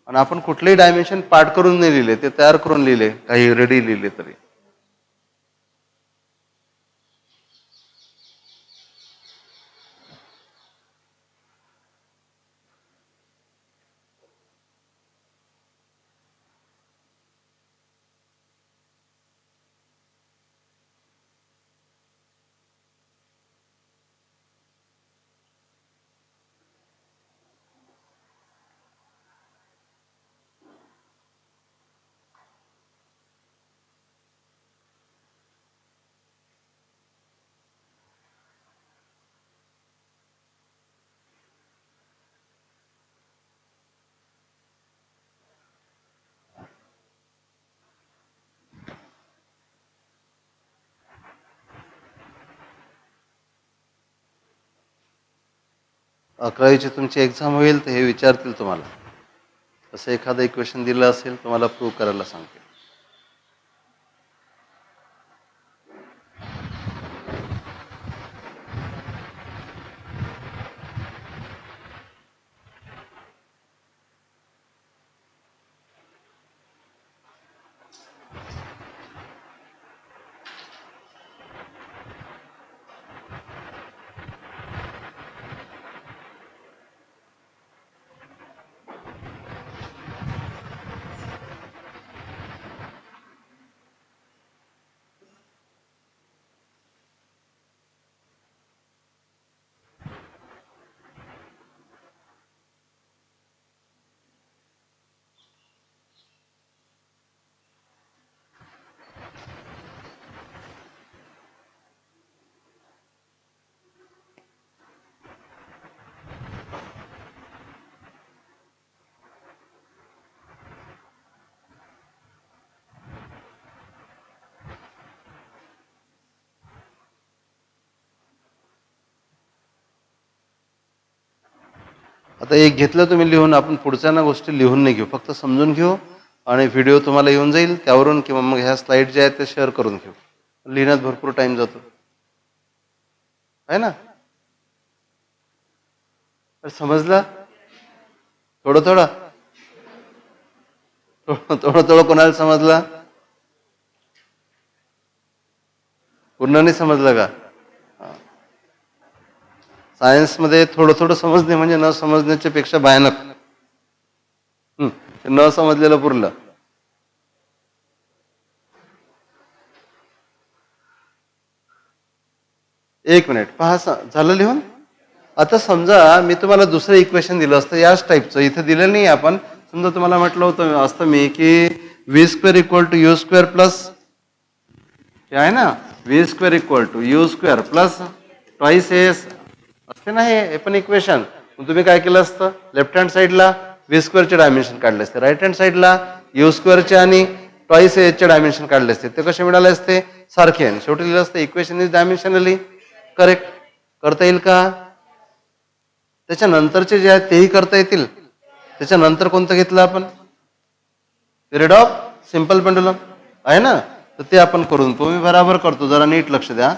[SPEAKER 1] आणि आपण कुठलेही डायमेन्शन पाठ करून नाही लिहिले, ते तयार करून लिहिले, काही रेडी लिहिले तरी. अकरावीची तुमची एक्झाम होईल तर हे विचारतील तुम्हाला, असं एखादं इक्वेशन दिलं असेल तुम्हाला प्रूव्ह करायला सांगतील. आता एक घेतलं तुम्ही लिहून, आपण पुढच्या ना गोष्टी लिहून नाही घेऊ, फक्त समजून घेऊ आणि व्हिडिओ तुम्हाला येऊन जाईल त्यावरून, किंवा मग ह्या स्लाईड ज्या आहेत ते शेअर करून घेऊ. लिहिण्यात भरपूर टाइम जातो आहे ना. समजलं? थोडं थोडं थोडं थोडं कोणाला समजलं? पूर्ण नाही समजलं का? सायन्समध्ये थोडं थोडं समजणे म्हणजे न समजण्याच्या पेक्षा भयानक. न समजलेलं पुरलं. एक मिनिट पहा, झालं लिहून? आता समजा मी तुम्हाला दुसरं इक्वेशन दिलं असतं याच टाईपचं, इथे दिलं नाही आपण. समजा तुम्हाला म्हटलं होतं असतं मी की v² equal to U square plus, हे आहे ना, v² equal to U square plus twice S असते ना, हे पण इक्वेशन. तुम्ही काय केलं असतं, लेफ्ट हँड साईडला v² चे डायमेन्शन काढले असते, राईट हँड साईडला u² चे आणि ट्वाईस एस चे डायमेन्शन काढले असते. ते कसे मिळाले असते? सारखे. शेवटी लिहिलं असतं इक्वेशन इज डायमेन्शनली करेक्ट. करता येईल का? त्याच्यानंतरचे जे आहेत तेही करता येतील. त्याच्यानंतर कोणतं घेतलं आपण? पिरियड ऑफ सिंपल पेंडुलम आहे ना, तर ते आपण करून मी बराबर करतो, जरा नीट लक्ष द्या.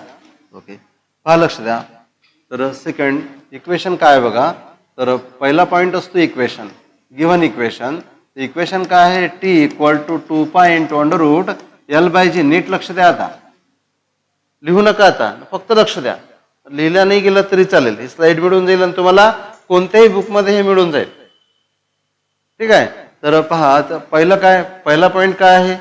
[SPEAKER 1] ओके, पहा लक्ष द्या. तर सेकंड इक्वेशन काय बघा, तर पहिला पॉईंट असतो इक्वेशन, गिव्हन इक्वेशन. इक्वेशन काय आहे? T equal to 2π into under root L/G. नीट लक्ष द्या. आता लिहू नका, आता फक्त लक्ष द्या. लिहिल्या नाही गेलं तरी चालेल, ही स्लाइड मिळून जाईल आणि तुम्हाला कोणत्याही बुकमध्ये हे मिळून जाईल. ठीक आहे. तर पहा, पहिलं काय, पहिला पॉईंट काय आहे?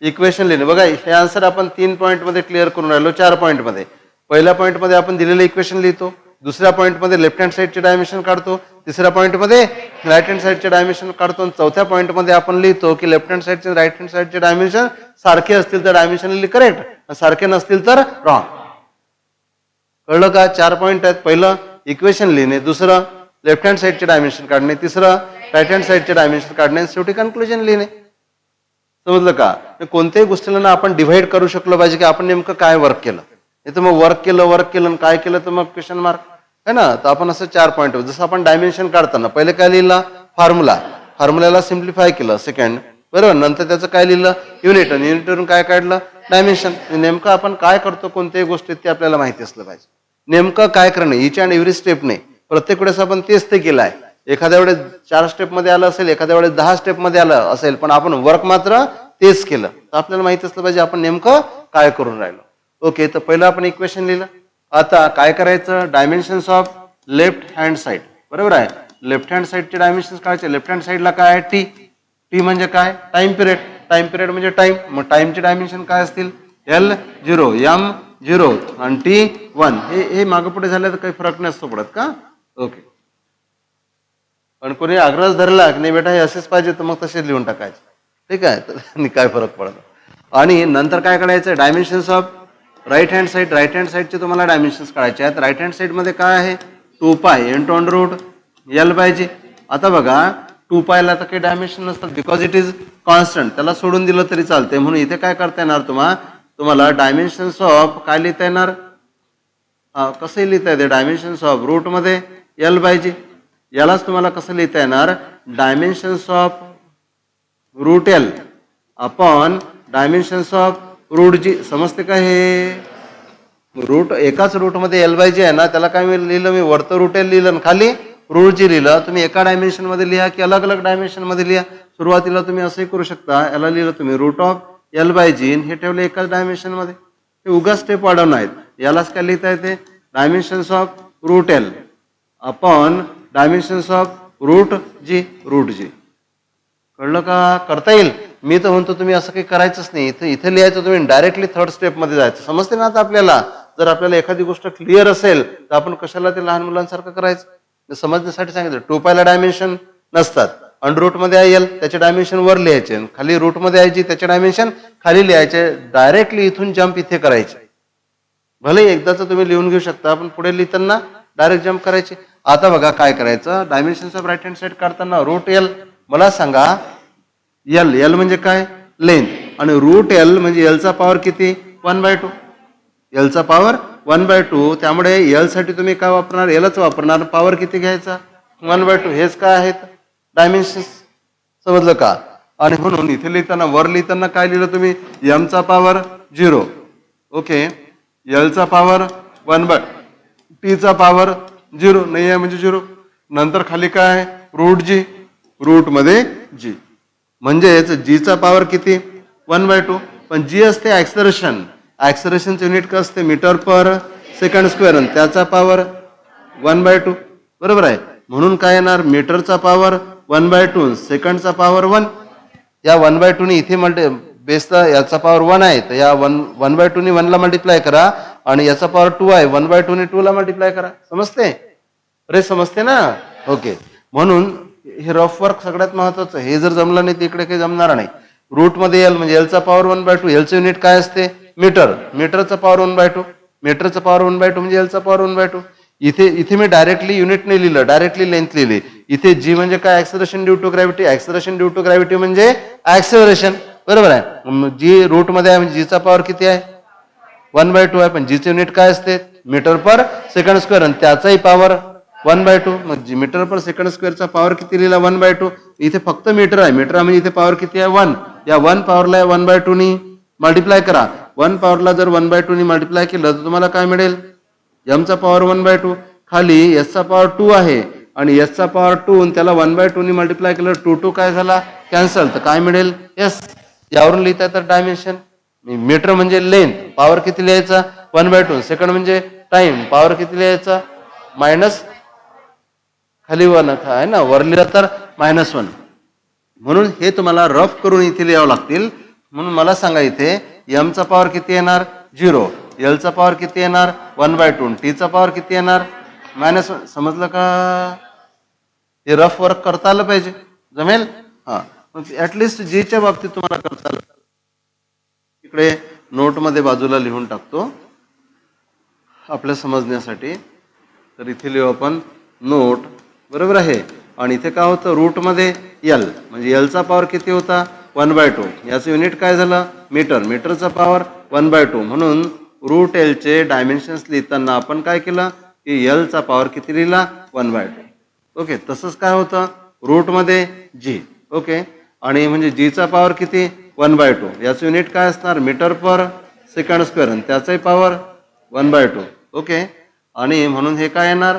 [SPEAKER 1] इक्वेशन लिहिणे. बघा हे आन्सर आपण 3 पॉईंटमध्ये क्लिअर करून राहिलो, 4 पॉईंटमध्ये. पहिल्या पॉईंटमध्ये आपण दिलेलं इक्वेशन लिहितो, दुसऱ्या पॉईंटमध्ये लेफ्ट हँड साईडचे डायमेन्शन काढतो, तिसऱ्या पॉईंटमध्ये राईट हँड साईडचे डायमेन्शन काढतो, आणि चौथ्या पॉईंटमध्ये आपण लिहितो की लेफ्ट हँड साईडचे राईट हँड साईडचे डायमेन्शन सारखे असतील तर डायमेन्शनली करेक्ट, सारखे नसतील तर रॉंग. कळलं का? 4 पॉईंट आहेत. पहिलं इक्वेशन लिहिणे, दुसरं लेफ्ट हँड साईडचे डायमेन्शन काढणे, तिसरं राईट हँड साईडचे डायमेन्शन काढणे, शेवटी कन्क्लुजन लिहिणे. समजलं का? कोणत्याही गोष्टीला ना आपण डिव्हाइड करू शकलो पाहिजे की आपण नेमकं काय वर्क केलं. नाही तर मग वर्क केलं काय केलं तर मग क्वेश्चन मार्क आहे ना. तर आपण असं 4 पॉईंट, जसं आपण डायमेन्शन काढताना पहिले काय लिहिलं? फॉर्म्युलाला सिम्प्लिफाय केलं. सेकंड बरोबर, नंतर त्याचं काय लिहिलं? युनिट, आणि युनिटवरून काय काढलं? डायमेन्शन. नेमकं आपण काय करतो कोणत्याही गोष्टीत ते आपल्याला माहिती असलं पाहिजे. नेमकं काय करणं, इच अँड एव्हरी स्टेप नाही. प्रत्येक वेळेस आपण तेच ते केलं आहे. एखाद्या वेळेस 4 स्टेपमध्ये आलं असेल, एखाद्या वेळेस 10 स्टेपमध्ये आलं असेल, पण आपण वर्क मात्र तेच केलं. तर आपल्याला माहिती असलं पाहिजे आपण नेमकं काय करून राहिलो. ओके, तर पहिलं आपण इक्वेशन लिहिलं. आता काय करायचं? Dimensions of left hand side. बरोबर आहे, लेफ्ट हँड साईडचे डायमेन्शन्स काढायचे. लेफ्ट हँड साईडला काय आहे? टी. टी म्हणजे काय? Time period. टाइम पिरियड म्हणजे टाइम. मग टाइमचे डायमेन्शन काय असतील? L0, M0 आणि T1. हे मागे पुढे झालं तर काही फरक नसतो पडत का? ओके. पण कोणी आग्रह धरला की नाही बेटा हे असेच पाहिजे, तर मग तसेच लिहून टाकायचे. ठीक आहे, तर काय फरक पडत. आणि नंतर काय करायचं? Dimensions of right hand side. Right hand साईडचे तुम्हाला डायमेन्शन्स काढायचे आहेत. राईट हँड साईडमध्ये काय आहे? 2π इंटू अंडर रूट L/G. आता बघा 2π ला तर काही डायमेन्शन नसतात, बिकॉज इट इज कॉन्स्टंट. त्याला सोडून दिलं तरी चालते. म्हणून इथे काय करता येणार तुम्हाला डायमेन्शन्स ऑफ काय लिहिता येणार? कसं लिहिता येते? डायमेन्शन्स ऑफ रूटमध्ये L/G. यालाच तुम्हाला कसं लिहिता येणार? Dimensions of root L upon dimensions of root G. समजते का? हे रूट एकाच रूटमध्ये L/G आहे ना, त्याला काय मी लिहिलं? मी वरतं रूट L लिहिलं, खाली रूट G लिहिलं. तुम्ही एका डायमेन्शन मध्ये लिहा की अलग अलग डायमेन्शन मध्ये लिहा. सुरुवातीला तुम्ही असंही करू शकता, याला लिहिलं तुम्ही रूट ऑफ L/G, हे ठेवलं एकाच डायमेन्शन मध्ये. हे उगा स्टेप वाढवणं आहेत. यालाच काय लिहिता येते? Dimensions of root L upon dimensions of root G. कळलं का? करता येईल. मी तर म्हणतो तुम्ही असं काही करायचंच नाही. इथे लिहायचं, तुम्ही डायरेक्टली थर्ड स्टेप मध्ये जायचं. समजते ना आता आपल्याला? जर आपल्याला एखादी गोष्ट क्लिअर असेल तर आपण कशाला ते लहान मुलांसारखं करायचं? समजण्यासाठी सांगितलं. 2π ला डायमेन्शन नसतात. अंडर रूट मध्ये आहे L, त्याचे डायमेन्शन वर लिहायचे, खाली रूट मध्ये आहे G, त्याचे डायमेन्शन खाली लिहायचे. डायरेक्टली इथून जम्प इथे करायचे. भले एकदाच तुम्ही लिहून घेऊ शकता, पण पुढे लिहिताना डायरेक्ट जम्प करायचे. आता बघा काय करायचं? Dimensions of right hand side काढताना रूट L. मला सांगा L म्हणजे काय? लेंथ. आणि रूट L म्हणजे L चा पॉवर किती? 1/2. L चा पॉवर 1/2. त्यामुळे L साठी तुम्ही काय वापरणार? Lच वापरणार. पॉवर किती घ्यायचा? 1/2 हेच काय आहेत डायमेन्शन्स. समजलं का? आणि म्हणून इथे लिहिताना वर लिहिताना काय लिहिलं तुम्ही एमचा पॉवर 0 ओके एलचा पॉवर 1/टीचा पॉवर 0 नाही आहे म्हणजे 0. नंतर खाली काय रूट जी रूट मध्ये जी म्हणजेच जीचा पॉवर किती 1/2 पण जी असते ऍक्सलरेशन ऍक्सलरेशनचं युनिट काय असते मीटर पर सेकंड स्क्वेअर आणि त्याचा पॉवर 1/2 बरोबर आहे. म्हणून काय येणार मीटरचा पॉवर 1/2 सेकंडचा पॉवर 1 या 1/2 ने इथे बेसचा याचा पॉवर 1 आहे तर या 1/2 ने 1 ला मल्टिप्लाय करा आणि याचा पॉवर 2 आहे 1/2 ने 2 ला मल्टिप्लाय करा. समजते अरे समजते ना ओके. म्हणून हे रफ वर्क सगळ्यात महत्वाचं हे जर जमलं नाही तर इकडे काही जमणार नाही. रूट मध्ये एल म्हणजे एलचा पॉवर 1/2 एलचं युनिट काय असते मीटर मीटरचा पॉवर 1/2 मीटरचा पॉवर 1/2 म्हणजे एलचा पॉवर 1/2. इथे इथे मी डायरेक्टली युनिट नाही लिहिलं डायरेक्टली लेंथ लिहिली. इथे जी म्हणजे काय acceleration due to gravity acceleration due to gravity म्हणजे ऍक्सलरेशन बरोबर आहे. जी रूट मध्ये आहे म्हणजे जीचा पॉवर किती आहे 1/2 आहे पण जीचे युनिट काय असते मीटर पर सेकंड स्क्वेअर आणि त्याचाही पॉवर 1/2 मग जी मीटर पर सेकंड स्क्वेअरचा पॉवर किती लिहिला 1/2 इथे फक्त मीटर आहे मीटर म्हणजे इथे पॉवर किती आहे 1 या 1 पॉवरला 1/2 नी मल्टिप्लाय करा 1 पॉवरला जर 1/2 नी मल्टिप्लाय केलं तर तुम्हाला काय मिळेल एमचा पॉवर 1/2 खाली एसचा पॉवर 2 आहे आणि एसचा पॉवर 2 त्याला 1/2 नी मल्टिप्लाय केलं 2 काय झाला कॅन्सल तर काय मिळेल एस. यावरून लिहिता तर डायमेन्शन मीटर म्हणजे लेंथ पॉवर किती लिहायचा 1/2 सेकंड म्हणजे टाइम पॉवर किती लिहायचा मायनस खाली 1 आहे ना वर लिहिलं तर -1 म्हणून हे तुम्हाला रफ करून इथे लिहावं लागतील. म्हणून मला सांगा इथे एमचा पॉवर किती येणार 0 एलचा पॉवर किती येणार 1/2 टीचा पॉवर किती येणार -1 समजलं का? हे रफ वर्क करता आलं पाहिजे जमेल हा ऍटलिस्ट जीच्या बाबतीत तुम्हाला करता आलं. इकडे नोट मध्ये बाजूला लिहून टाकतो आपल्या समजण्यासाठी. तर इथे लिहू आपण नोट बरोबर आहे आणि इथे काय होतं रूट मध्ये एल म्हणजे एलचा पॉवर किती होता 1/2 याचं युनिट काय झालं मीटर मीटरचा पॉवर 1/2 म्हणून रूट एलचे डायमेन्शन्स लिहिताना आपण काय केलं की एलचा पॉवर किती लिहिला 1/2 ओके. तसंच काय होतं रूट मध्ये जी ओके आणि म्हणजे जीचा पॉवर किती 1/2 याचं युनिट काय असणार मीटर पर सेकंड स्क्वेअर आणि त्याचाही पॉवर 1/2 ओके. आणि म्हणून हे काय येणार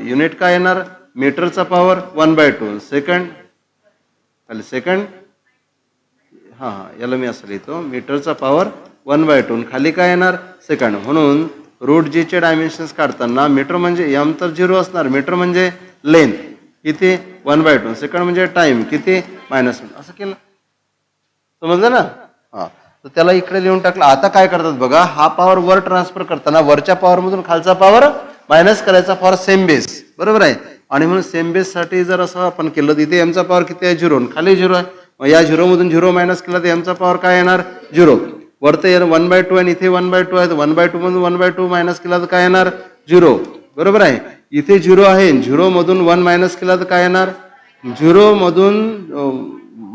[SPEAKER 1] युनिट काय येणार मीटरचा पॉवर 1/2 सेकंड खाली सेकंड हा याला मी असं लिहितो मीटरचा पॉवर 1/2 खाली काय येणार सेकंड. म्हणून रूट जी चे डायमेन्शन्स काढताना मीटर म्हणजे एम तर 0 असणार मीटर म्हणजे लेंथ किती 1/2 सेकंड म्हणजे टाइम किती -1 असं केलं समजलं ना हा. तर त्याला इकडे लिहून टाकलं. आता काय करतात बघा हा पॉवर वर ट्रान्सफर करताना वरच्या पॉवर मधून खालचा पॉवर मायनस करायचा फॉर सेम बेस बरोबर आहे. आणि म्हणून सेम बेस साठी जर असं आपण केलं तर इथे एमचा पॉवर किती आहे 0 खाली 0 आहे मग या 0 मधून 0 मायनस केला तर एमचा पॉवर काय येणार 0 वरतं येणार 1/2 आणि इथे 1/2 आहे 1/2 मधून 1/2 मायनस केला तर काय येणार 0 बरोबर आहे. इथे 0 आहे 0 मधून 1 मायनस केला तर काय येणार 0 मधून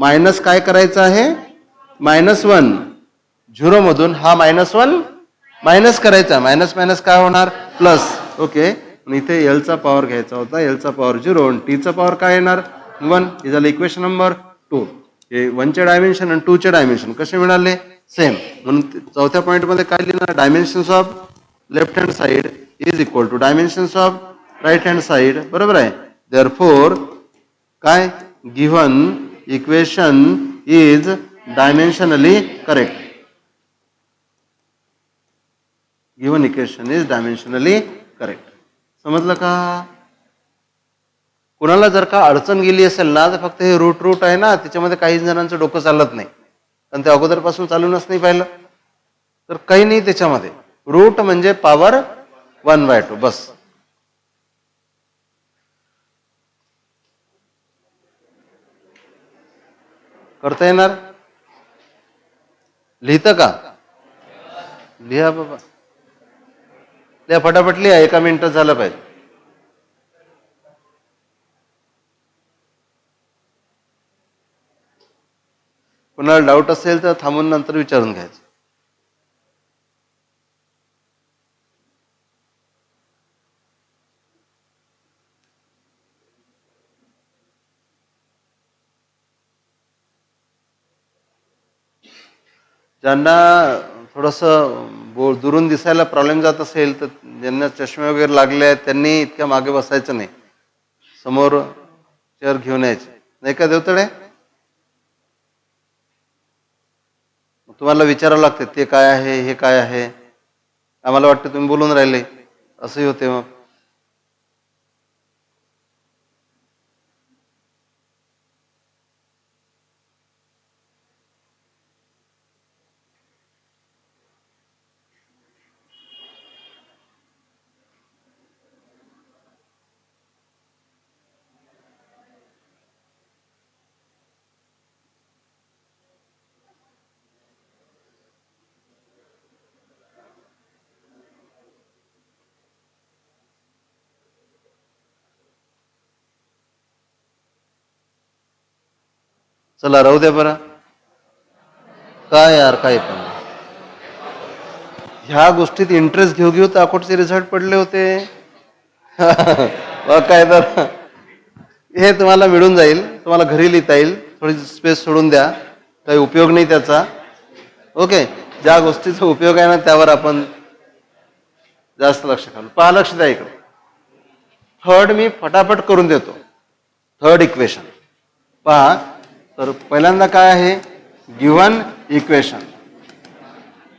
[SPEAKER 1] मायनस काय करायचं आहे -1 0 मधून हा -1 मायनस करायचा मायनस मायनस काय होणार प्लस ओके. इथे एलचा पॉवर घ्यायचा होता एलचा पॉवर 0 आणि टीचा पॉवर काय येणार 1 हे झालं इक्वेशन नंबर 2. हे 1 चे डायमेन्शन आणि 2 चे डायमेन्शन कसे मिळाले सेम. म्हणून चौथ्या पॉईंट मध्ये काय लिहिणार dimensions of left hand side is equal to dimensions of right hand side बरोबर आहे. देअरफॉर काय given equation is dimensionally correct given equation is dimensionally correct. समजलं का? कुणाला जर का अडचण गेली असेल ना तर फक्त हे रूट आहे ना त्याच्यामध्ये काही जणांचं डोकं चालत नाही आणि ते अगोदरपासून चालूनच नाही पाहिलं तर काही नाही त्याच्यामध्ये. रूट म्हणजे पॉवर 1/2 बस. करता येणार लिहितं का लिहा बाबा लिहा फटाफट लिहा 1 मिनिटात झालं पाहिजे. कुणाला डाऊट असेल तर थांबून नंतर विचारून घ्यायचं. ज्यांना थोडंसं दुरून दिसायला प्रॉब्लेम जात असेल तर ज्यांना चष्मे वगैरे लागले आहेत त्यांनी इतक्या मागे बसायचं नाही, समोर चेअर घेऊन यायचे नाही का देवतडे. तुम्हाला विचारावं लागते ते काय आहे हे काय आहे, आम्हाला वाटतं तुम्ही बोलून राहिले असंही होते. मग चला राहू द्या बरं. काय यार काय पण ह्या गोष्टीत इंटरेस्ट घेऊ घेऊ तर अकोटचे रिझल्ट पडले होते. मग काय तर हे तुम्हाला मिळून जाईल, तुम्हाला घरी लिहिता येईल. थोडी स्पेस सोडून द्या, काही उपयोग नाही त्याचा. ओके, ज्या गोष्टीचा उपयोग आहे ना त्यावर आपण जास्त लक्ष घालू. पहा, लक्ष द्या इकडे. थर्ड मी फटाफट करून देतो. थर्ड इक्वेशन पहा. तर पहिल्यांदा काय आहे, गिव्हन इक्वेशन.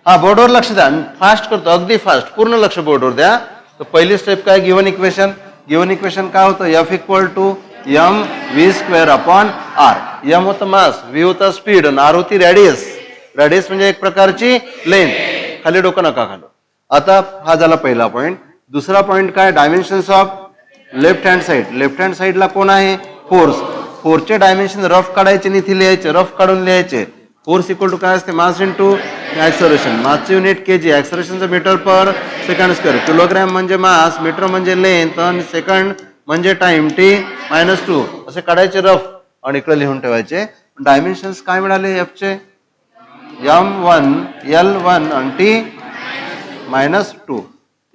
[SPEAKER 1] हा, बोर्डवर लक्ष द्या, फास्ट करतो, अगदी फास्ट, पूर्ण लक्ष बोर्डवर द्या. तर पहिली स्टेप काय, गिव्हन इक्वेशन. गिव्हन इक्वेशन काय होतं, F equal to M V square upon R. M होतं मास, व्ही होता स्पीड आणि आर होती रॅडियस. रॅडियस म्हणजे एक प्रकारची लेंथ. खाली डोकं नका घालू. आता हा झाला पहिला पॉईंट. दुसरा पॉईंट काय, dimensions of left hand side. Left hand साईडला कोण आहे, फोर्स. फोर्सचे डायमेन्शन रफ काढायचे आणि इथे लिहायचे, रफ काढून लिहायचे. फोर्स इक्वल टू काय असते, मास इंटू ऍक्सलरेशन. मासचे युनिट केजी, ऍक्सलरेशनचं metre per second square. Kilogram म्हणजे मास, मीटर म्हणजे लेंथ आणि सेकंड म्हणजे टाइम, T-2 असे काढायचे रफ आणि इकडे लिहून ठेवायचे. डायमेन्शन्स काय मिळाले एफचे, M1 L1 आणि T-2.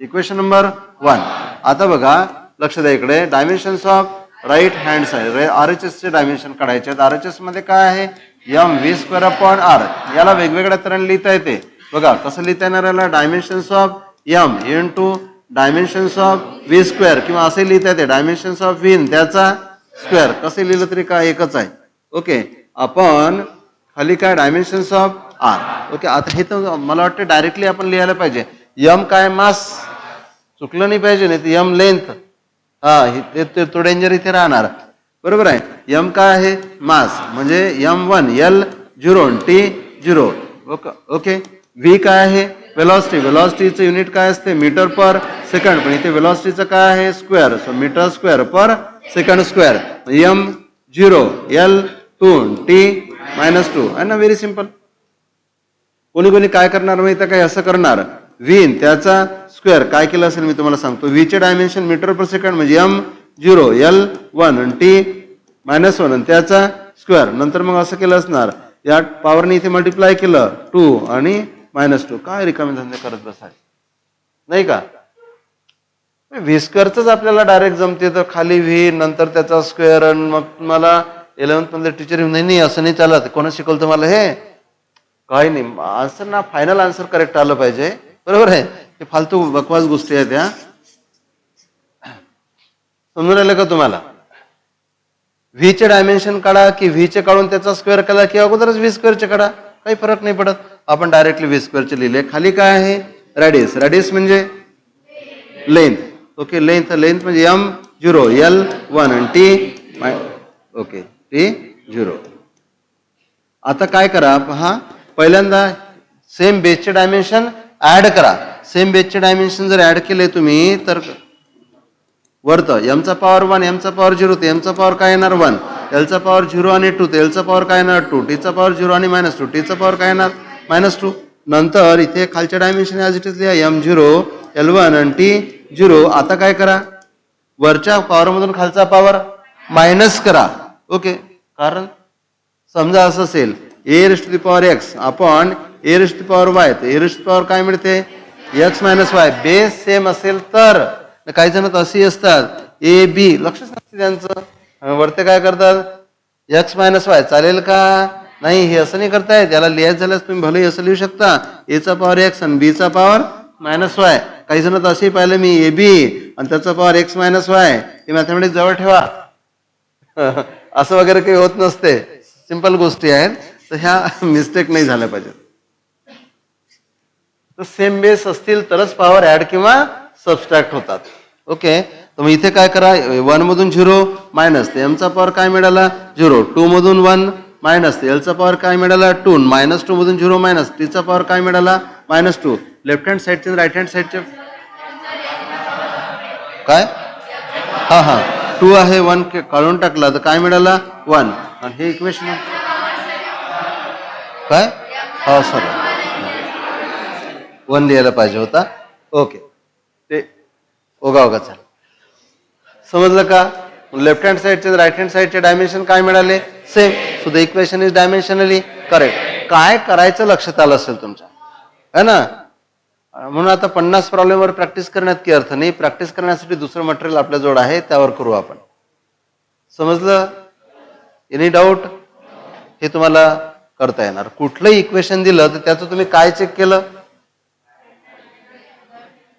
[SPEAKER 1] Equation number 1. आता बघा, लक्ष द्या इकडे. Dimensions of right hand side, RHS चे डायमेन्शन काढायचे. RHS मध्ये काय आहे, M V square upon R. याला वेगवेगळ्या तऱ्हेने लिहिता येते. बघा कसं लिहिता येणार, याला dimensions of M into dimensions of V square, किंवा असे लिहिता येते डायमेन्शन्स ऑफ व्ही त्याचा स्क्वेअर. कसे लिहिलं तरी काय एकच आहे. ओके, आपण खाली काय, डायमेन्शन्स ऑफ आर. ओके, आता हे तर मला वाटतं डायरेक्टली आपण लिहायला पाहिजे. एम काय, मास, चुकलं नाही पाहिजे, नाही तर एम लेंथ. हा, तो डेंजर इथे राहणार. बरोबर आहे. एम काय आहे, मास, म्हणजे M1 L0 T0. Okay. V काय आहे, वेलॉसिटी. वेलॉसिटीचं युनिट काय असते, मीटर पर सेकंड. पण इथे वेलॉसिटीचं काय आहे, square. So metre square per second square. M0 L2 T-2 आहे ना, व्हेरी सिम्पल. कोणी कोणी काय करणार माहिती काय, असं करणार, व्ही त्याचा स्क्वेअर. काय केलं असेल मी तुम्हाला सांगतो. व्ही चे डायमेन्शन मीटर पर सेकंड म्हणजे M0 L1 आणि T-1 आणि त्याचा स्क्वेअर. नंतर मग असं केलं असणार, या पॉवरने इथे मल्टिप्लाय केलं 2 आणि -2. काय रिकामे धंदे करत बसायचे नाही का. व्ही स्क्वेअरच आपल्याला डायरेक्ट जमते, तर खाली व्ही नंतर त्याचा स्क्वेअर. आणि मग तुम्हाला 11th मध्ये टीचर येऊन नाही असं नाही चालत. कोणा शिकवलं तुम्हाला हे, काही नाही. आन्सर ना, फायनल आन्सर करेक्ट आलं पाहिजे. बरोबर आहे. हे फालतू बकवास गोष्टी आहेत या. समजून राहिलं का तुम्हाला. व्ही चे डायमेन्शन काढा की व्ही चे काढून त्याचा स्क्वेअर केला की अगोदरच व्ही स्क्वेअरचे काढा, काही फरक नाही पडत. आपण डायरेक्टली व्ही स्क्वेअरचे लिहिले. खाली काय आहे, रॅडियस. रॅडियस म्हणजे लेंथ. Okay, length. लेंथ म्हणजे M0 L1 आणि T-0. आता काय करा पहा, पहिल्यांदा सेम बेसचे डायमेन्शन ऍड करा. सेम बेसचे डायमेन्शन जर ऍड केले तुम्ही तर वरतं एमचा पॉवर 1, एमचा पॉवर 0, तर एमचा पॉवर काय येणार 1, एलचा पॉवर 0 आणि 2, तर एलचा पॉवर काय येणार 2, टीचा पॉवर 0 आणि -2, टीचा पॉवर काय येणार -2. नंतर इथे खालच्या डायमेन्शन ॲज इट इज लिहा, M0 L1 आणि T0. आता काय करा, वरच्या पॉवर मधून खालचा पॉवर मायनस करा. ओके, कारण समजा असं असेल a⁻x अपॉन a⁻y, तर a⁻ काय मिळते x - y. बेस सेम असेल तर. काही जण अशी असतात ए बी, लक्षच नसते त्यांचं, वरते काय करतात x - y. चालेल का, नाही, हे असं नाही करताय. त्याला लिहायचं झाल्यास तुम्ही भले असं लिहू शकता, ए चा पॉवर एक्स आणि बी चा पॉवर मायनस वाय. काही जण तर असे पाहिले मी, ए बी आणि त्याचा पॉवर एक्स मायनस वाय, हे मॅथमॅटिक्स जवळ ठेवा. असं वगैरे काही होत नसते, सिंपल गोष्टी आहेत. तर ह्या मिस्टेक नाही झाल्या पाहिजेत. तर सेम बेस असतील तरच पॉवर ऍड किंवा सबस्ट्रॅक्ट होतात. ओके, तर मग इथे काय करा, 1 मधून 0 मायनस ते एमचा पॉवर काय मिळाला 0, 2 मधून 1 मायनस एलचा पॉवर काय मिळाला 2, -2 मधून 0 मायनस टीचा पॉवर काय मिळाला -2. लेफ्ट हँड साईडचे राईट हँड साईडचे काय, हा 2 आहे, 1 काढून टाकला तर काय मिळाला 1. आणि हे इक्वेशन काय, हा सर 1 लिहायला पाहिजे होता. ओके, ते ओगा चालेल. समजलं का. लेफ्ट हँड साईडचे राईट हँड साईडचे डायमेन्शन काय मिळाले same. So the equation is dimensionally correct. काय करायचं लक्षात आलं असेल तुमच्या, है ना. म्हणून आता 50 प्रॉब्लेमवर प्रॅक्टिस करण्यात काही अर्थ नाही. प्रॅक्टिस करण्यासाठी दुसरं मटेरियल आपल्याजवळ आहे, त्यावर करू आपण. समजलं. Any doubt. हे तुम्हाला करता येणार. कुठलंही इक्वेशन दिलं तर त्याचं तुम्ही काय चेक केलं,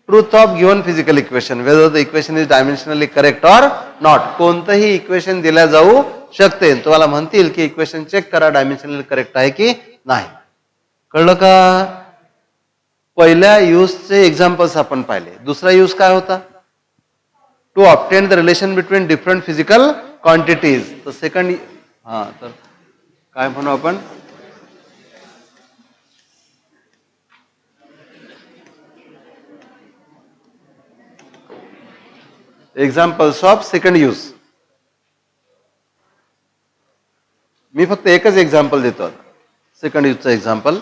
[SPEAKER 1] truth of given physical equation, whether the equation is dimensionally correct or not. कोणतंही इक्वेशन दिल्या जाऊ शकते. तुम्हाला म्हणतील की इक्वेशन चेक करा डायमेन्शनली करेक्ट आहे की नाही. कळलं का. पहिल्या यूजचे एक्झाम्पल्स आपण पाहिले. दुसरा यूज काय होता, to obtain the relation between different physical quantities. तर सेकंड, तर काय म्हणू आपण, एक्झाम्पल्स ऑफ सेकंड यूज. मी फक्त एकच एक्झाम्पल देतो आता, सेकंड यूजचं example.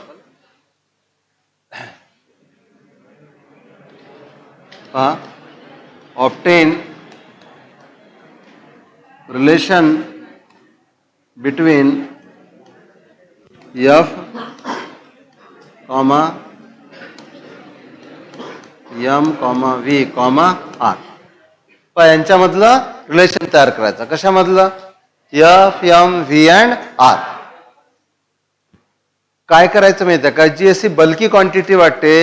[SPEAKER 1] Obtain relation between F comma M comma V comma R. यांच्यामधलं रिलेशन तयार करायचं. कशामधलं, F M V and R. काय करायचं माहिती आहे का, जी अशी बल्की क्वांटिटी वाटते,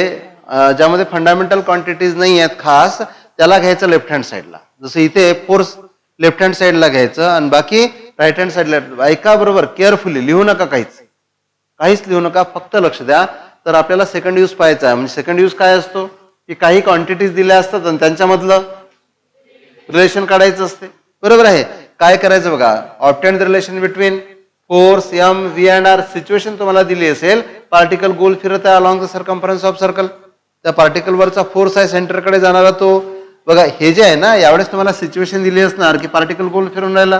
[SPEAKER 1] ज्यामध्ये फंडामेंटल क्वांटिटीज नाही आहेत खास, त्याला घ्यायचं लेफ्ट हँड साईडला. जसं इथे फोर्स लेफ्ट हँड साईडला घ्यायचं आणि बाकी राईट हँड साईडला. ऐका बरोबर, केअरफुली लिहू नका, काहीच लिहू नका, फक्त लक्ष द्या. तर आपल्याला सेकंड यूज पाहायचा आहे. म्हणजे सेकंड यूज काय असतो की काही क्वांटिटीज दिल्या असतात आणि त्यांच्यामधलं रिलेशन काढायचं असते. बरोबर आहे. काय करायचं बघा, obtain the relation between force M V and R. Situation तुम्हाला दिली असेल, पार्टिकल गोल फिरत आहे along the circumference of circle. त्या पार्टिकल वरचा फोर्स आहे सेंटरकडे जाणारा तो. बघा हे जे आहे ना, यावेळेस तुम्हाला सिच्युएशन दिली असणार की पार्टिकल गोल फिरून राहिला.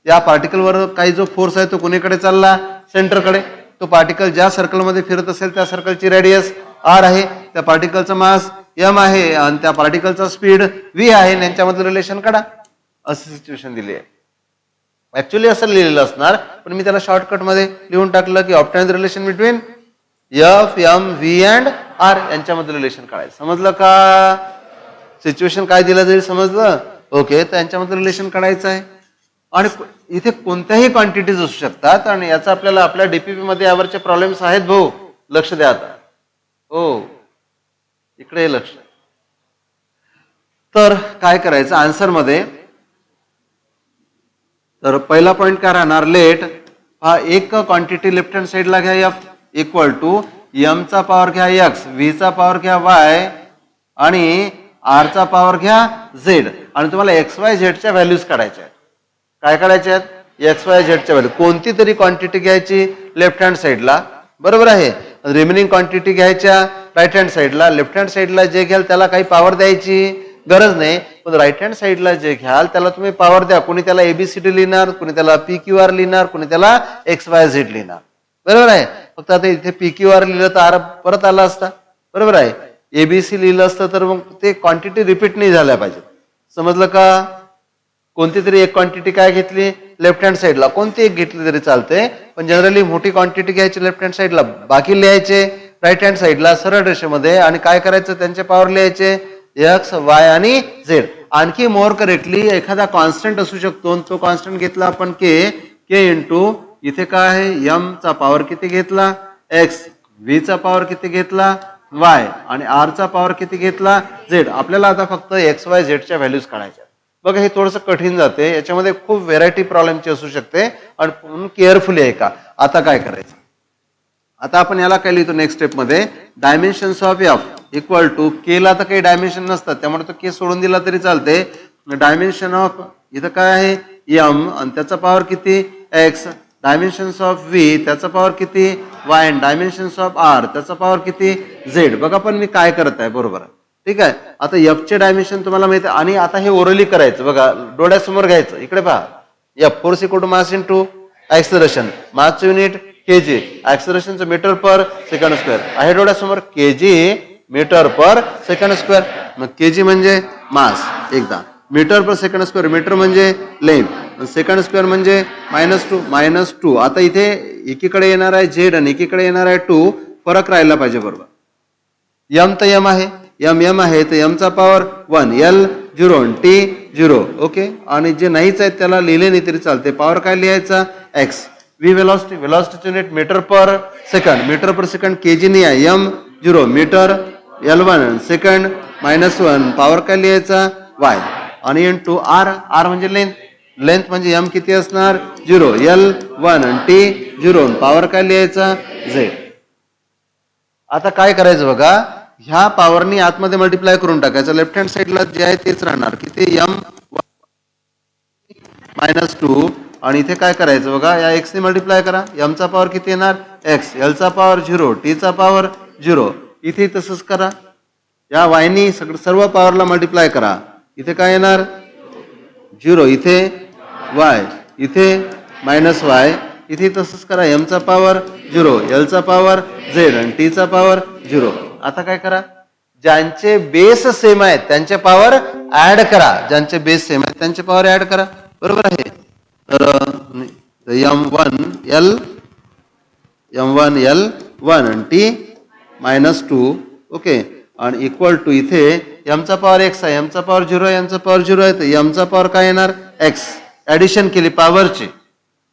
[SPEAKER 1] या पार्टिकलवर काही जो फोर्स आहे तो कोणीकडे चालला, सेंटरकडे. तो पार्टिकल ज्या सर्कलमध्ये फिरत असेल त्या सर्कलची रेडियस आर आहे, त्या पार्टिकलचं मास एम आहे आणि त्या पार्टिकलचा स्पीड व्ही आहे. यांच्यामधलं रिलेशन काढा. अशी सिच्युएशन दिली आहे. ऍक्च्युअली असं लिहिलेलं असणार, पण मी त्याला शॉर्टकट मध्ये लिहून टाकलं की obtain the relation between F M V and R यांच्यामधलं रिलेशन काढायचं. समजलं का. सिच्युएशन काय दिलं जाईल समजलं. ओके, तर यांच्यामधलं रिलेशन काढायचं आहे. आणि इथे कोणत्याही क्वांटिटीज असू शकतात आणि याचा आपल्याला आपल्या डीपीपी मध्ये यावरचे प्रॉब्लेम्स आहेत भाऊ, लक्ष द्या आता. हो, इकडे लक्ष. तर काय करायचं आन्सर मध्ये, तर पहिला पॉइंट काय राहणार, लेट हा एक क्वांटिटी लेफ्ट हँड साईडला घ्या एफ इक्वल टू एम चा पॉवर घ्या एक्स, व्ही चा पॉवर घ्या वाय आणि आर चा पॉवर घ्या झेड. आणि तुम्हाला एक्स वाय झेडच्या व्हॅल्यूज काढायच्या आहेत. काय काढायच्या आहेत, एक्स वाय झेडच्या व्हॅल्यू. कोणती तरी क्वांटिटी घ्यायची लेफ्ट हँड साईडला, बरोबर आहे. रिमेनिंग क्वांटिटी घ्यायच्या राईट हँड साईडला. लेफ्ट हँड साईडला जे घ्याल त्याला काही पॉवर द्यायची गरज नाही, पण राईट हँड साईडला जे घ्याल त्याला तुम्ही पॉवर द्या. कोणी त्याला एबीसीडी लिहिणार, कोणी त्याला पी क्यू आर लिहिणार, कोणी त्याला एक्स वाय झेड लिहिणार. बरोबर आहे. फक्त आता इथे पी क्यू आर लिहिलं तर आर परत आला असता. बरोबर आहे. एबीसी लिहिलं असतं तर मग ते क्वांटिटी रिपीट नाही झाल्या पाहिजे. समजलं का. कोणती तरी एक क्वांटिटी काय घेतली लेफ्ट हँड साईडला, कोणती एक घेतली तरी चालते, पण जनरली मोठी क्वांटिटी घ्यायची लेफ्ट हँड साईडला, बाकी लिहायचे राईट हँड साईडला सरळ रेषेमध्ये. आणि काय करायचं, त्यांचे पॉवर लिहायचे एक्स वाय आणि झेड. आणखी मोर करेक्टली एखादा कॉन्स्टंट असू शकतो, तो कॉन्स्टंट घेतला आपण के इंटू इथे काय आहे एम चा पॉवर किती घेतला एक्स, व्ही चा पॉवर किती घेतला वाय आणि आर चा पॉवर किती घेतला झेड. आपल्याला आता फक्त एक्स वाय झेडच्या व्हॅल्यूज काढायच्या. बघा हे थोडंसं कठीण जाते, याच्यामध्ये खूप व्हेरायटी प्रॉब्लेमची असू शकते आणि केअरफुली आहे का. आता काय करायचं, आता आपण याला काय लिहितो नेक्स्ट स्टेप मध्ये dimensions of F equal to K ला तर काही डायमेन्शन नसतात त्यामुळे तो के सोडून दिला तरी चालते. डायमेन्शन ऑफ इथं काय आहे एम आणि त्याचा पॉवर किती एक्स, डायमेन्शन्स ऑफ व्ही त्याचा पॉवर किती वाय आणि डायमेन्शन्स ऑफ आर त्याचा पॉवर किती झेड. बघा पण मी काय करत आहे बरोबर ठीक आहे. आता एफ चे डायमेन्शन तुम्हाला माहिती आहे आणि आता हे ओरली करायचं. बघा डोळ्यासमोर घ्यायचं, इकडे पहा F force equal to mass into acceleration, मासचं युनिट केजी, ऍक्सलरेशनचं मीटर पर सेकंड स्क्वेअर आहे डोळ्यासमोर, KG metre per second square. मग केजी म्हणजे मास एकदा, metre per second square metre म्हणजे लेंथ, सेकंड स्क्वेअर म्हणजे -2. आता इथे एकीकडे येणार आहे झेड आणि एकीकडे येणार आहे 2, फरक राहिला पाहिजे बरोबर. यम तर यम आहे, यम आहे तर यमचा पॉवर 1, एल 0 टी 0 ओके. आणि जे नाहीच आहेत त्याला लिहिले नाही तरी चालते. पॉवर काय लिहायचा एक्स, व्ही वेलॉसिटी, वेलॉसिटीचे unit metre per second KG नाही आहे, M 0 metre, L1 second -1 power काय लिहायचा वाय आणि इंटू आर, आर म्हणजे लेंथ, लेंथ म्हणजे एम किती असणार 0, L1 आणि टी 0 पॉवर काय लिहायचा झेड. आता काय करायचं बघा, ह्या पॉवरनी आतमध्ये मल्टिप्लाय करून टाकायचं. लेफ्ट हँड साइडला जे आहे तेच राहणार किती एम -2 आणि इथे काय करायचं बघा या एक्स ने मल्टिप्लाय करा. एम चा पॉवर किती येणार एक्स, एल चा पॉवर 0, टी चा पॉवर 0. इथे तसंच करा, या वायनी सर्व पॉवरला मल्टिप्लाय करा. इथे काय येणार 0, इथे वाय, इथे -y, इथे तसंच करा. एम चा पॉवर 0, एल चा पॉवर झेड आणि टी चा पॉवर 0. आता काय करा, ज्यांचे बेस सेम आहेत त्यांचे पॉवर ऍड करा, ज्यांचे बेस सेम आहेत त्यांचे पॉवर ऍड करा बरोबर आहे. तर M1L1 आणि टी -2 ओके आणि इक्वल टू इथे एमचा पॉवर एक्स आहे, एमचा पॉवर 0 आहे, एमचा पॉवर 0 आहे तर एमचा पॉवर काय येणार एक्स, ऍडिशन केली पॉवरची.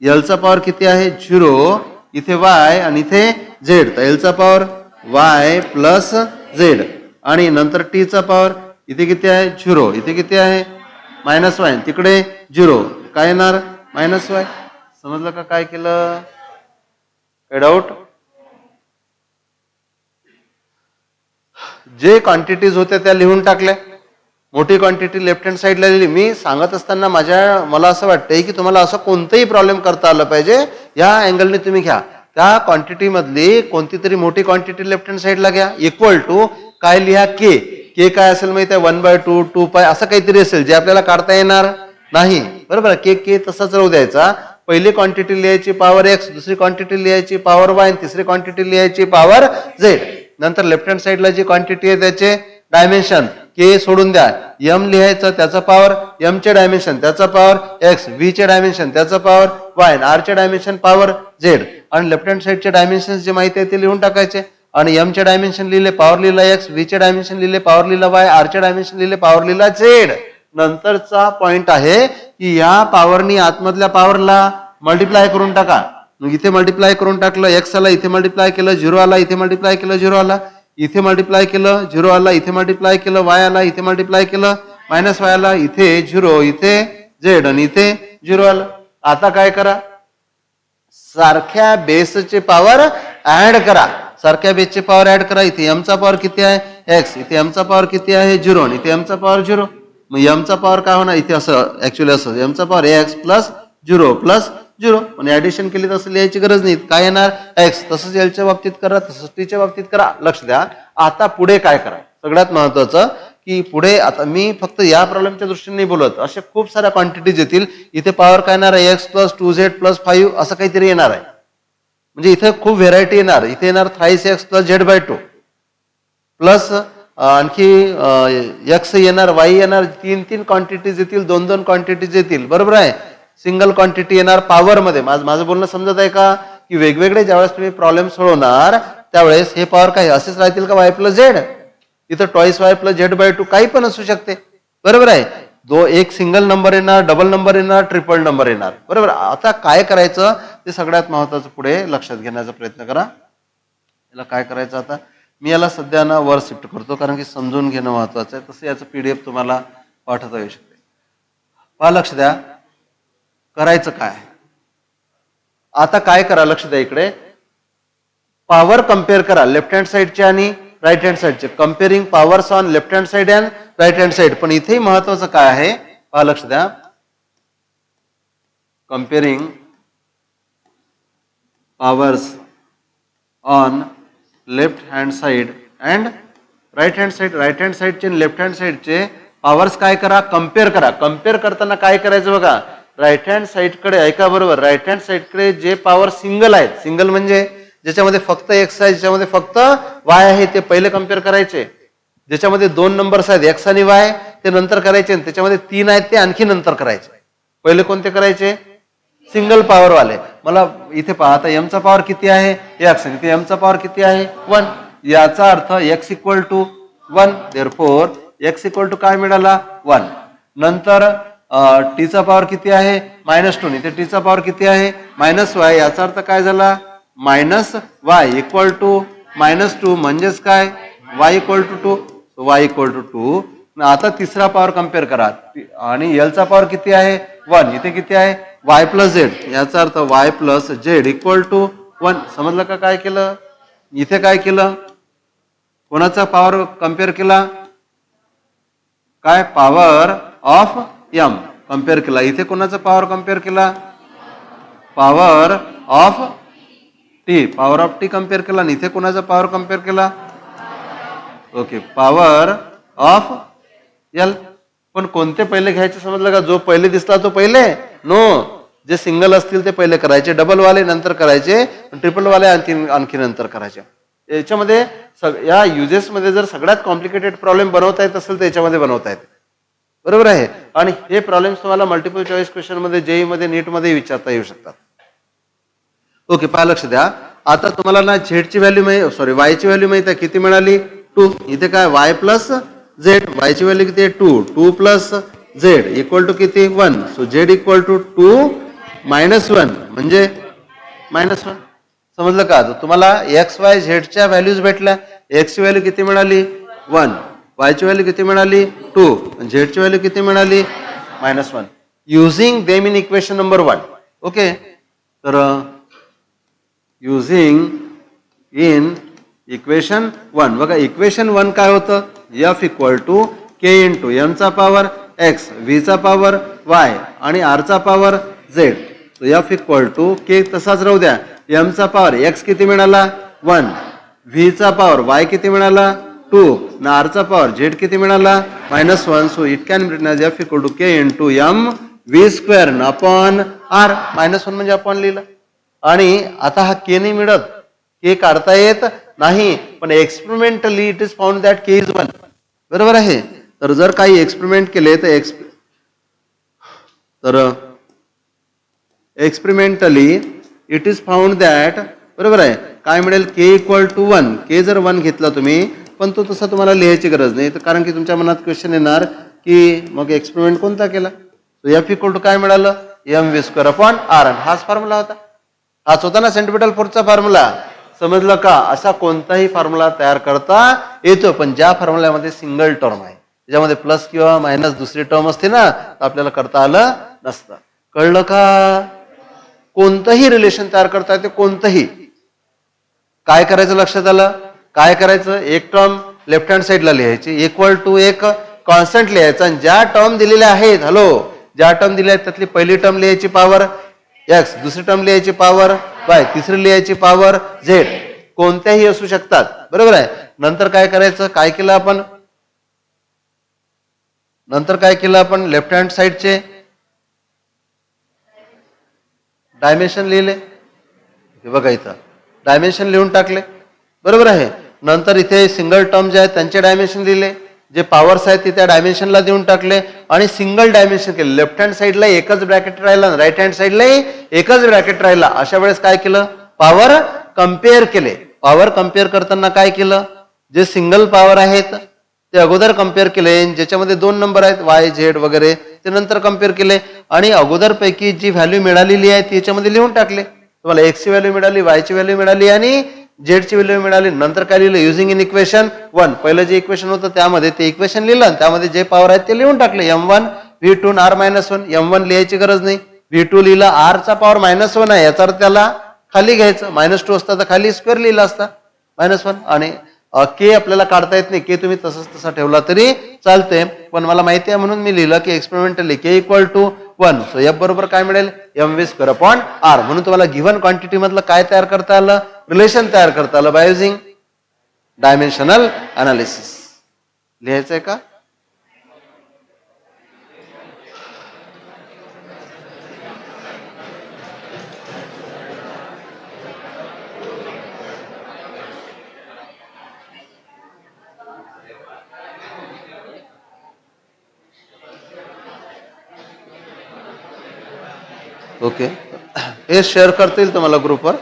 [SPEAKER 1] एलचा पॉवर किती आहे 0, इथे वाय आणि इथे झेड तर एलचा पॉवर वाय प्लस झेड आणि नंतर टी चा पॉवर इथे किती आहे 0, इथे किती आहे -y, तिकडे 0 काय येणार -y. समजलं का काय केलं, काय डाऊट. जे क्वांटिटीज होत्या त्या लिहून टाकल्या, मोठी क्वांटिटी लेफ्ट हँड साईडला लिहिली. मी सांगत असताना मला असं वाटतंय की तुम्हाला असं कोणतंही प्रॉब्लेम करता आलं पाहिजे या अँगलने तुम्ही घ्या. त्या क्वांटिटी मधली कोणती तरी मोठी क्वांटिटी लेफ्ट हँड साईडला घ्या, इक्वल टू काय लिहा के, के काय असेल माहिती आहे 1/2 2π असं काहीतरी असेल जे आपल्याला काढता येणार नाही बरोबर. के तसाच राहू द्यायचा. पहिली क्वांटिटी लिहायची पॉवर एक्स, दुसरी क्वांटिटी लिहायची पॉवर वाय, तिसरी क्वांटिटी लिहायची पॉवर झेड. नंतर लेफ्ट हँड साईडला जी क्वांटिटी आहे त्याचे डायमेन्शन के सोडून द्या, एम लिहायचं त्याचा पॉवर एम चे डायमेन्शन त्याचा पॉवर एक्स, व्ही चे डायमेन्शन त्याचा पॉवर वाय, आर चे डायमेन्शन पॉवर झेड आणि लेफ्ट हँड साईडचे डायमेन्शन जे माहिती आहे ते लिहून टाकायचे. आणि एम चे डायमेन्शन लिहिले पॉवर लिहिला एक्स, व्ही चे डायमेन्शन लिहिले पॉवर लिहिला वाय, आर चे डायमेन्शन लिहिले पॉवर लिहिला झेड. नंतरचा पॉइंट आहे की या पॉवरनी आतमधल्या पॉवरला मल्टिप्लाय करून टाका. मग इथे मल्टिप्लाय करून टाकलं, एक्स आला इथे मल्टिप्लाय केलं 0 आला, इथे मल्टिप्लाय केलं 0 आला, इथे मल्टिप्लाय केलं 0 आला, इथे मल्टिप्लाय केलं वाय आला, इथे मल्टिप्लाय केलं -y आला, इथे 0, इथे झेड आणि इथे 0 आला. आता काय करा, सारख्या बेसचे पॉवर ऍड करा, सारख्या बेसचे पॉवर ऍड करा. इथे एमचा पॉवर किती आहे एक्स, इथे एमचा पॉवर किती आहे 0 आणि इथे एमचा पॉवर 0. मग एमचा पॉवर काय होणार इथे असं ऍक्च्युअली असं एमचा पॉवर एक्स प्लस 0 प्लस 0 आणि ऍडिशन केली तसं लिहायची गरज नाही. काय येणार एक्स, तसंच एलच्या बाबतीत करा, तसंच टीच्या बाबतीत करा. लक्ष द्या. आता पुढे काय करा, सगळ्यात महत्वाचं की पुढे आता मी फक्त या प्रॉब्लेमच्या दृष्टीने नाही बोलत, अशा खूप साऱ्या क्वांटिटीज येतील. इथे पॉवर काय येणार आहे एक्स प्लस 2z प्लस 5 असं काहीतरी येणार आहे. म्हणजे इथे खूप व्हेरायटी येणार. इथे येणार thrice x plus z/2 plus आणखी एक्स येणार, वाय येणार, 3 क्वांटिटीज येतील, 2 क्वांटिटीज येतील बरोबर आहे. सिंगल क्वांटिटी येणार पॉवर मध्ये. माझं बोलणं समजत आहे का की वेगवेगळे ज्यावेळेस तुम्ही प्रॉब्लेम सोडवणार त्यावेळेस हे पॉवर काय असेच राहतील का वाय प्लस झेड, इथं टॉईस वाय प्लस z/2 काही पण असू शकते बरोबर आहे. एक सिंगल नंबर येणार, डबल नंबर येणार, ट्रिपल नंबर येणार. बरोबर. आता काय करायचं ते सगळ्यात महत्वाचं पुढे लक्षात घेण्याचा प्रयत्न करा. याला काय करायचं आता, मी याला सध्या ना वर शिफ्ट करतो कारण की समजून घेणं महत्वाचं आहे. तसं याचं PDF तुम्हाला पाठवता येऊ शकते. पहा, लक्ष द्या करायचं काय. आता काय करा, लक्ष द्या इकडे. पॉवर कम्पेअर करा लेफ्ट हँड साईडचे आणि राईट हँड साईडचे. Comparing powers on left hand side and right hand side. पण इथेही महत्वाचं काय आहे पहा, लक्ष द्या. Comparing powers on left hand side and right hand side. Right hand साईडचे आणि लेफ्ट हँड साईडचे पॉवर्स काय करा, कम्पेअर करा. कम्पेअर करताना काय करायचं बघा, राईट हँड साईडकडे ऐका बरोबर, राईट हँड साईडकडे जे पॉवर सिंगल आहेत, सिंगल म्हणजे ज्याच्यामध्ये फक्त एक्स आहे, ज्याच्यामध्ये फक्त वाय आहे, ते पहिले कम्पेअर करायचे. ज्याच्यामध्ये 2 नंबर्स आहेत एक्स आणि वाय ते नंतर करायचे. त्याच्यामध्ये 3 आहेत ते आणखी नंतर करायचे. पहिले कोणते करायचे, सिंगल पॉवर वाले. मला इथे पहा, आता एमचा पॉवर किती आहे एक्स, इथे एमचा पॉवर किती आहे 1. याचा अर्थ X equal to 1. Therefore X equal to काय मिळाला 1. नंतर टीचा पॉवर किती आहे -2. इथे टीचा पॉवर किती आहे -y. याचा अर्थ काय झाला -y इक्वल टू -2 म्हणजेच काय y equal to 2. y equal to 2. आता तिसरा पॉवर कम्पेअर करा आणि एलचा पॉवर किती आहे 1. इथे किती आहे y प्लस झेड. याचा अर्थ y plus Z equal to 1. समजलं का काय केलं. इथे काय केलं, कोणाचा पॉवर कम्पेअर केला, काय पॉवर ऑफ एम कम्पेअर केला. इथे कोणाचा पॉवर कम्पेअर केला, power of T. Power of T compare केला. आणि इथे कोणाचा पॉवर कम्पेअर केला, ओके, पॉवर ऑफ एल. पण कोणते पहिले घ्यायचे समजलं का, जो पहिले दिसला तो पहिले नो. जे सिंगल असतील ते पहिले करायचे, डबल वाले नंतर करायचे, ट्रिपल वाले आणखी नंतर करायचे. याच्यामध्ये या युजेस मध्ये जर सगळ्यात कॉम्प्लिकेटेड प्रॉब्लेम बनवता येत असेल तर याच्यामध्ये बनवता येते. बरोबर आहे. आणि हे प्रॉब्लेम्स तुम्हाला मल्टिपल चॉईस क्वेश्चन मध्ये, जेई मध्ये, नीट मध्ये विचारता येऊ शकतात. ओके, पहा लक्ष द्या. आता तुम्हाला ना झेडची व्हॅल्यू वायची व्हॅल्यू माहिती आहे किती मिळाली 2. इथे काय वाय प्लस झेड, वायची व्हॅल्यू किती आहे 2. 2 प्लस झेड इक्वल टू किती 1. सो झेड इक्वल टू 2 -1 म्हणजे -1. समजलं का. तुम्हाला एक्स वाय झेडच्या व्हॅल्यूज भेटल्या. एक्स ची व्हॅल्यू किती मिळाली 1, वायची व्हॅल्यू किती मिळाली 2, झेडची व्हॅल्यू किती मिळाली -1. Using them in equation number 1. Okay, तर युझिंग इन इक्वेशन 1 बघा. इक्वेशन 1 काय होतं, F equal to K into एमचा पॉवर एक्स, व्हीचा पॉवर वाय आणि आरचा power Z. F equal to K तसाच राहू द्या. एमचा पॉवर एक्स किती मिळाला 1, व्हीचा पॉवर वाय किती मिळाला 2 ना आरचा पॉवर झेड किती मिळाला -1. So it can be written as F equal to K into M V square upon R. -1 म्हणजे आपण लिहिलं. आणि आता हा के नाही मिळत, के काढता येत नाही, पण experimentally it is found that K is 1. बरोबर आहे. तर जर काही एक्सपेरिमेंट केले तर experimentally it is found that, बरोबर आहे, काय मिळेल के इक्वल टू 1. के जर 1 घेतला तुम्ही, पण तो तसा तुम्हाला लिहायची गरज नाही, कारण की तुमच्या मनात क्वेश्चन येणार की मग एक्सपेरिमेंट कोणता केला. सो एफ इक्वल टू काय मिळालं M V square upon R. हाच फॉर्म्युला होता. हाच होता ना सेंट्रिपिटल फोर्सचा फॉर्म्युला. समजलं का. असा कोणताही फॉर्म्युला तयार करता येतो, पण ज्या फॉर्म्युल्यामध्ये सिंगल टर्म आहे, त्याच्यामध्ये प्लस किंवा मायनस दुसरी टर्म असते ना, तर आपल्याला करता आलं नसतं. कळलं का. कोणतंही रिलेशन तयार करता येते, कोणतंही. काय करायचं लक्षात आलं. काय करायचं, एक टर्म लेफ्ट हँड साईडला लिहायची, इक्वल टू एक कॉन्स्टंट लिहायचा, आणि ज्या टर्म दिलेल्या आहेत, ज्या टर्म दिल्या आहेत त्यातली पहिली टर्म लिहायची पॉवर एक्स, दुसरी टर्म लिहायची पॉवर वाय, तिसरी लिहायची पॉवर झेड. कोणत्याही असू शकतात. बरोबर आहे. नंतर काय करायचं, काय केलं आपण लेफ्ट हँड साईडचे डायमेन्शन लिहिले. बघा इथं डायमेन्शन लिहून टाकले. बरोबर आहे. नंतर इथे सिंगल टर्म जे आहेत त्यांचे डायमेन्शन लिहिले, जे पॉवर्स आहेत ते त्या डायमेन्शनला देऊन टाकले आणि सिंगल डायमेन्शन केले. लेफ्ट हँड साईडला एकच ब्रॅकेट राहिला, राईट हँड साईडलाही एकच ब्रॅकेट राहिला. अशा वेळेस काय केलं, पॉवर कम्पेअर केले. पॉवर कम्पेअर करताना काय केलं, जे सिंगल पॉवर आहेत ते अगोदर कम्पेअर केले, ज्याच्यामध्ये 2 नंबर आहेत वाय झेड वगैरे, ते नंतर कम्पेअर केले आणि अगोदर पैकी जी व्हॅल्यू मिळालेली आहे त्याच्यामध्ये लिहून टाकले. तुम्हाला एक्स ची व्हॅल्यू मिळाली, वाय ची व्हॅल्यू मिळाली आणि झेड ची व्हॅल्यू मिळाली. नंतर काय लिहिलं, युझिंग इन इक्वेशन 1. पहिलं जे इक्वेशन होतं त्यामध्ये ते इक्वेशन लिहिलं आणि त्यामध्ये जे पॉवर आहेत ते लिहून टाकले. M1 V2 R-1. M1 लिहायची गरज नाही, V2 लिहिला, R चा पॉवर -1 आहे याचा अर्थ त्याला खाली घ्यायचं. -2 असता तर खाली स्क्वेअर लिहिला असता -1. आणि के आपल्याला काढता येत नाही, के तुम्ही तसंच तसा ठेवला तरी चालते, पण मला माहिती आहे म्हणून मी लिहिलं की experimentally K equal to 1. So F बरोबर काय मिळेल, mv²/r. म्हणून तुम्हाला गिव्हन क्वांटिटी मधलं काय तयार करता आलं, रिलेशन तयार करता आलं बाय युझिंग डायमेन्शनल अनालिसिस. लिहायचंय का? ओके, हे शेअर करता येईल तुम्हाला ग्रुपवर.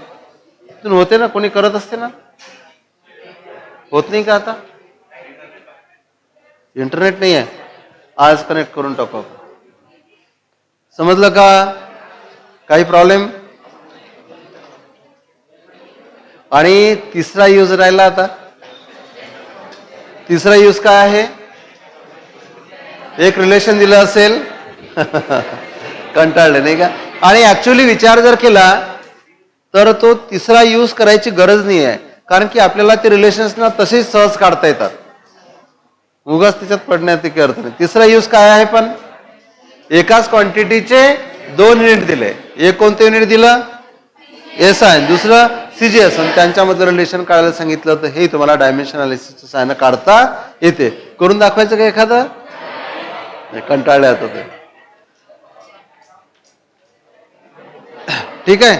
[SPEAKER 1] तुम्ही होते ना, कोणी करत असते ना, होत नाही का? आता इंटरनेट नाही आहे, आज कनेक्ट करून टाकू. समजलं का? काही प्रॉब्लेम? आणि तिसरा यूज राहिला. आता तिसरा यूज काय आहे, एक रिलेशन दिलं असेल कंटाळले नाही का? आणि ऍक्च्युअली विचार जर केला तर तो तिसरा यूज करायची गरज नाही आहे, कारण की आपल्याला ते रिलेशन्स ना तसेच सहज काढता येतात, उगाच त्याच्यात पडण्यात काही अर्थ नाही. तिसरा यूज काय आहे, पण एकाच क्वांटिटीचे 2 युनिट दिले. एक कोणतं युनिट दिलं, SI, दुसरं CGS, आणि त्यांच्यामध्ये रिलेशन काढायला सांगितलं. तर हे तुम्हाला डायमेन्शन अनालिसिसच्या सहाय्याने काढता येते. करून दाखवायचं का एखादं? कंटाळले आता ते. ठीक आहे,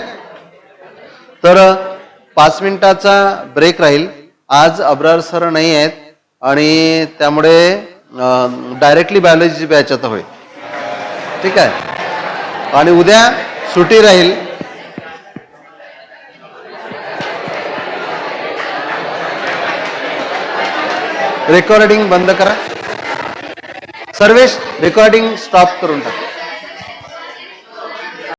[SPEAKER 1] तर 5 मिनिटाचा ब्रेक राहील. आज अब्रार सर नाही आहेत आणि त्यामुळे डायरेक्टली बायोलॉजीची बॅच आता होईल. ठीक आहे, आणि उद्या सुट्टी राहील. रेकॉर्डिंग बंद करा सर्वेश, रेकॉर्डिंग स्टॉप करून टाका.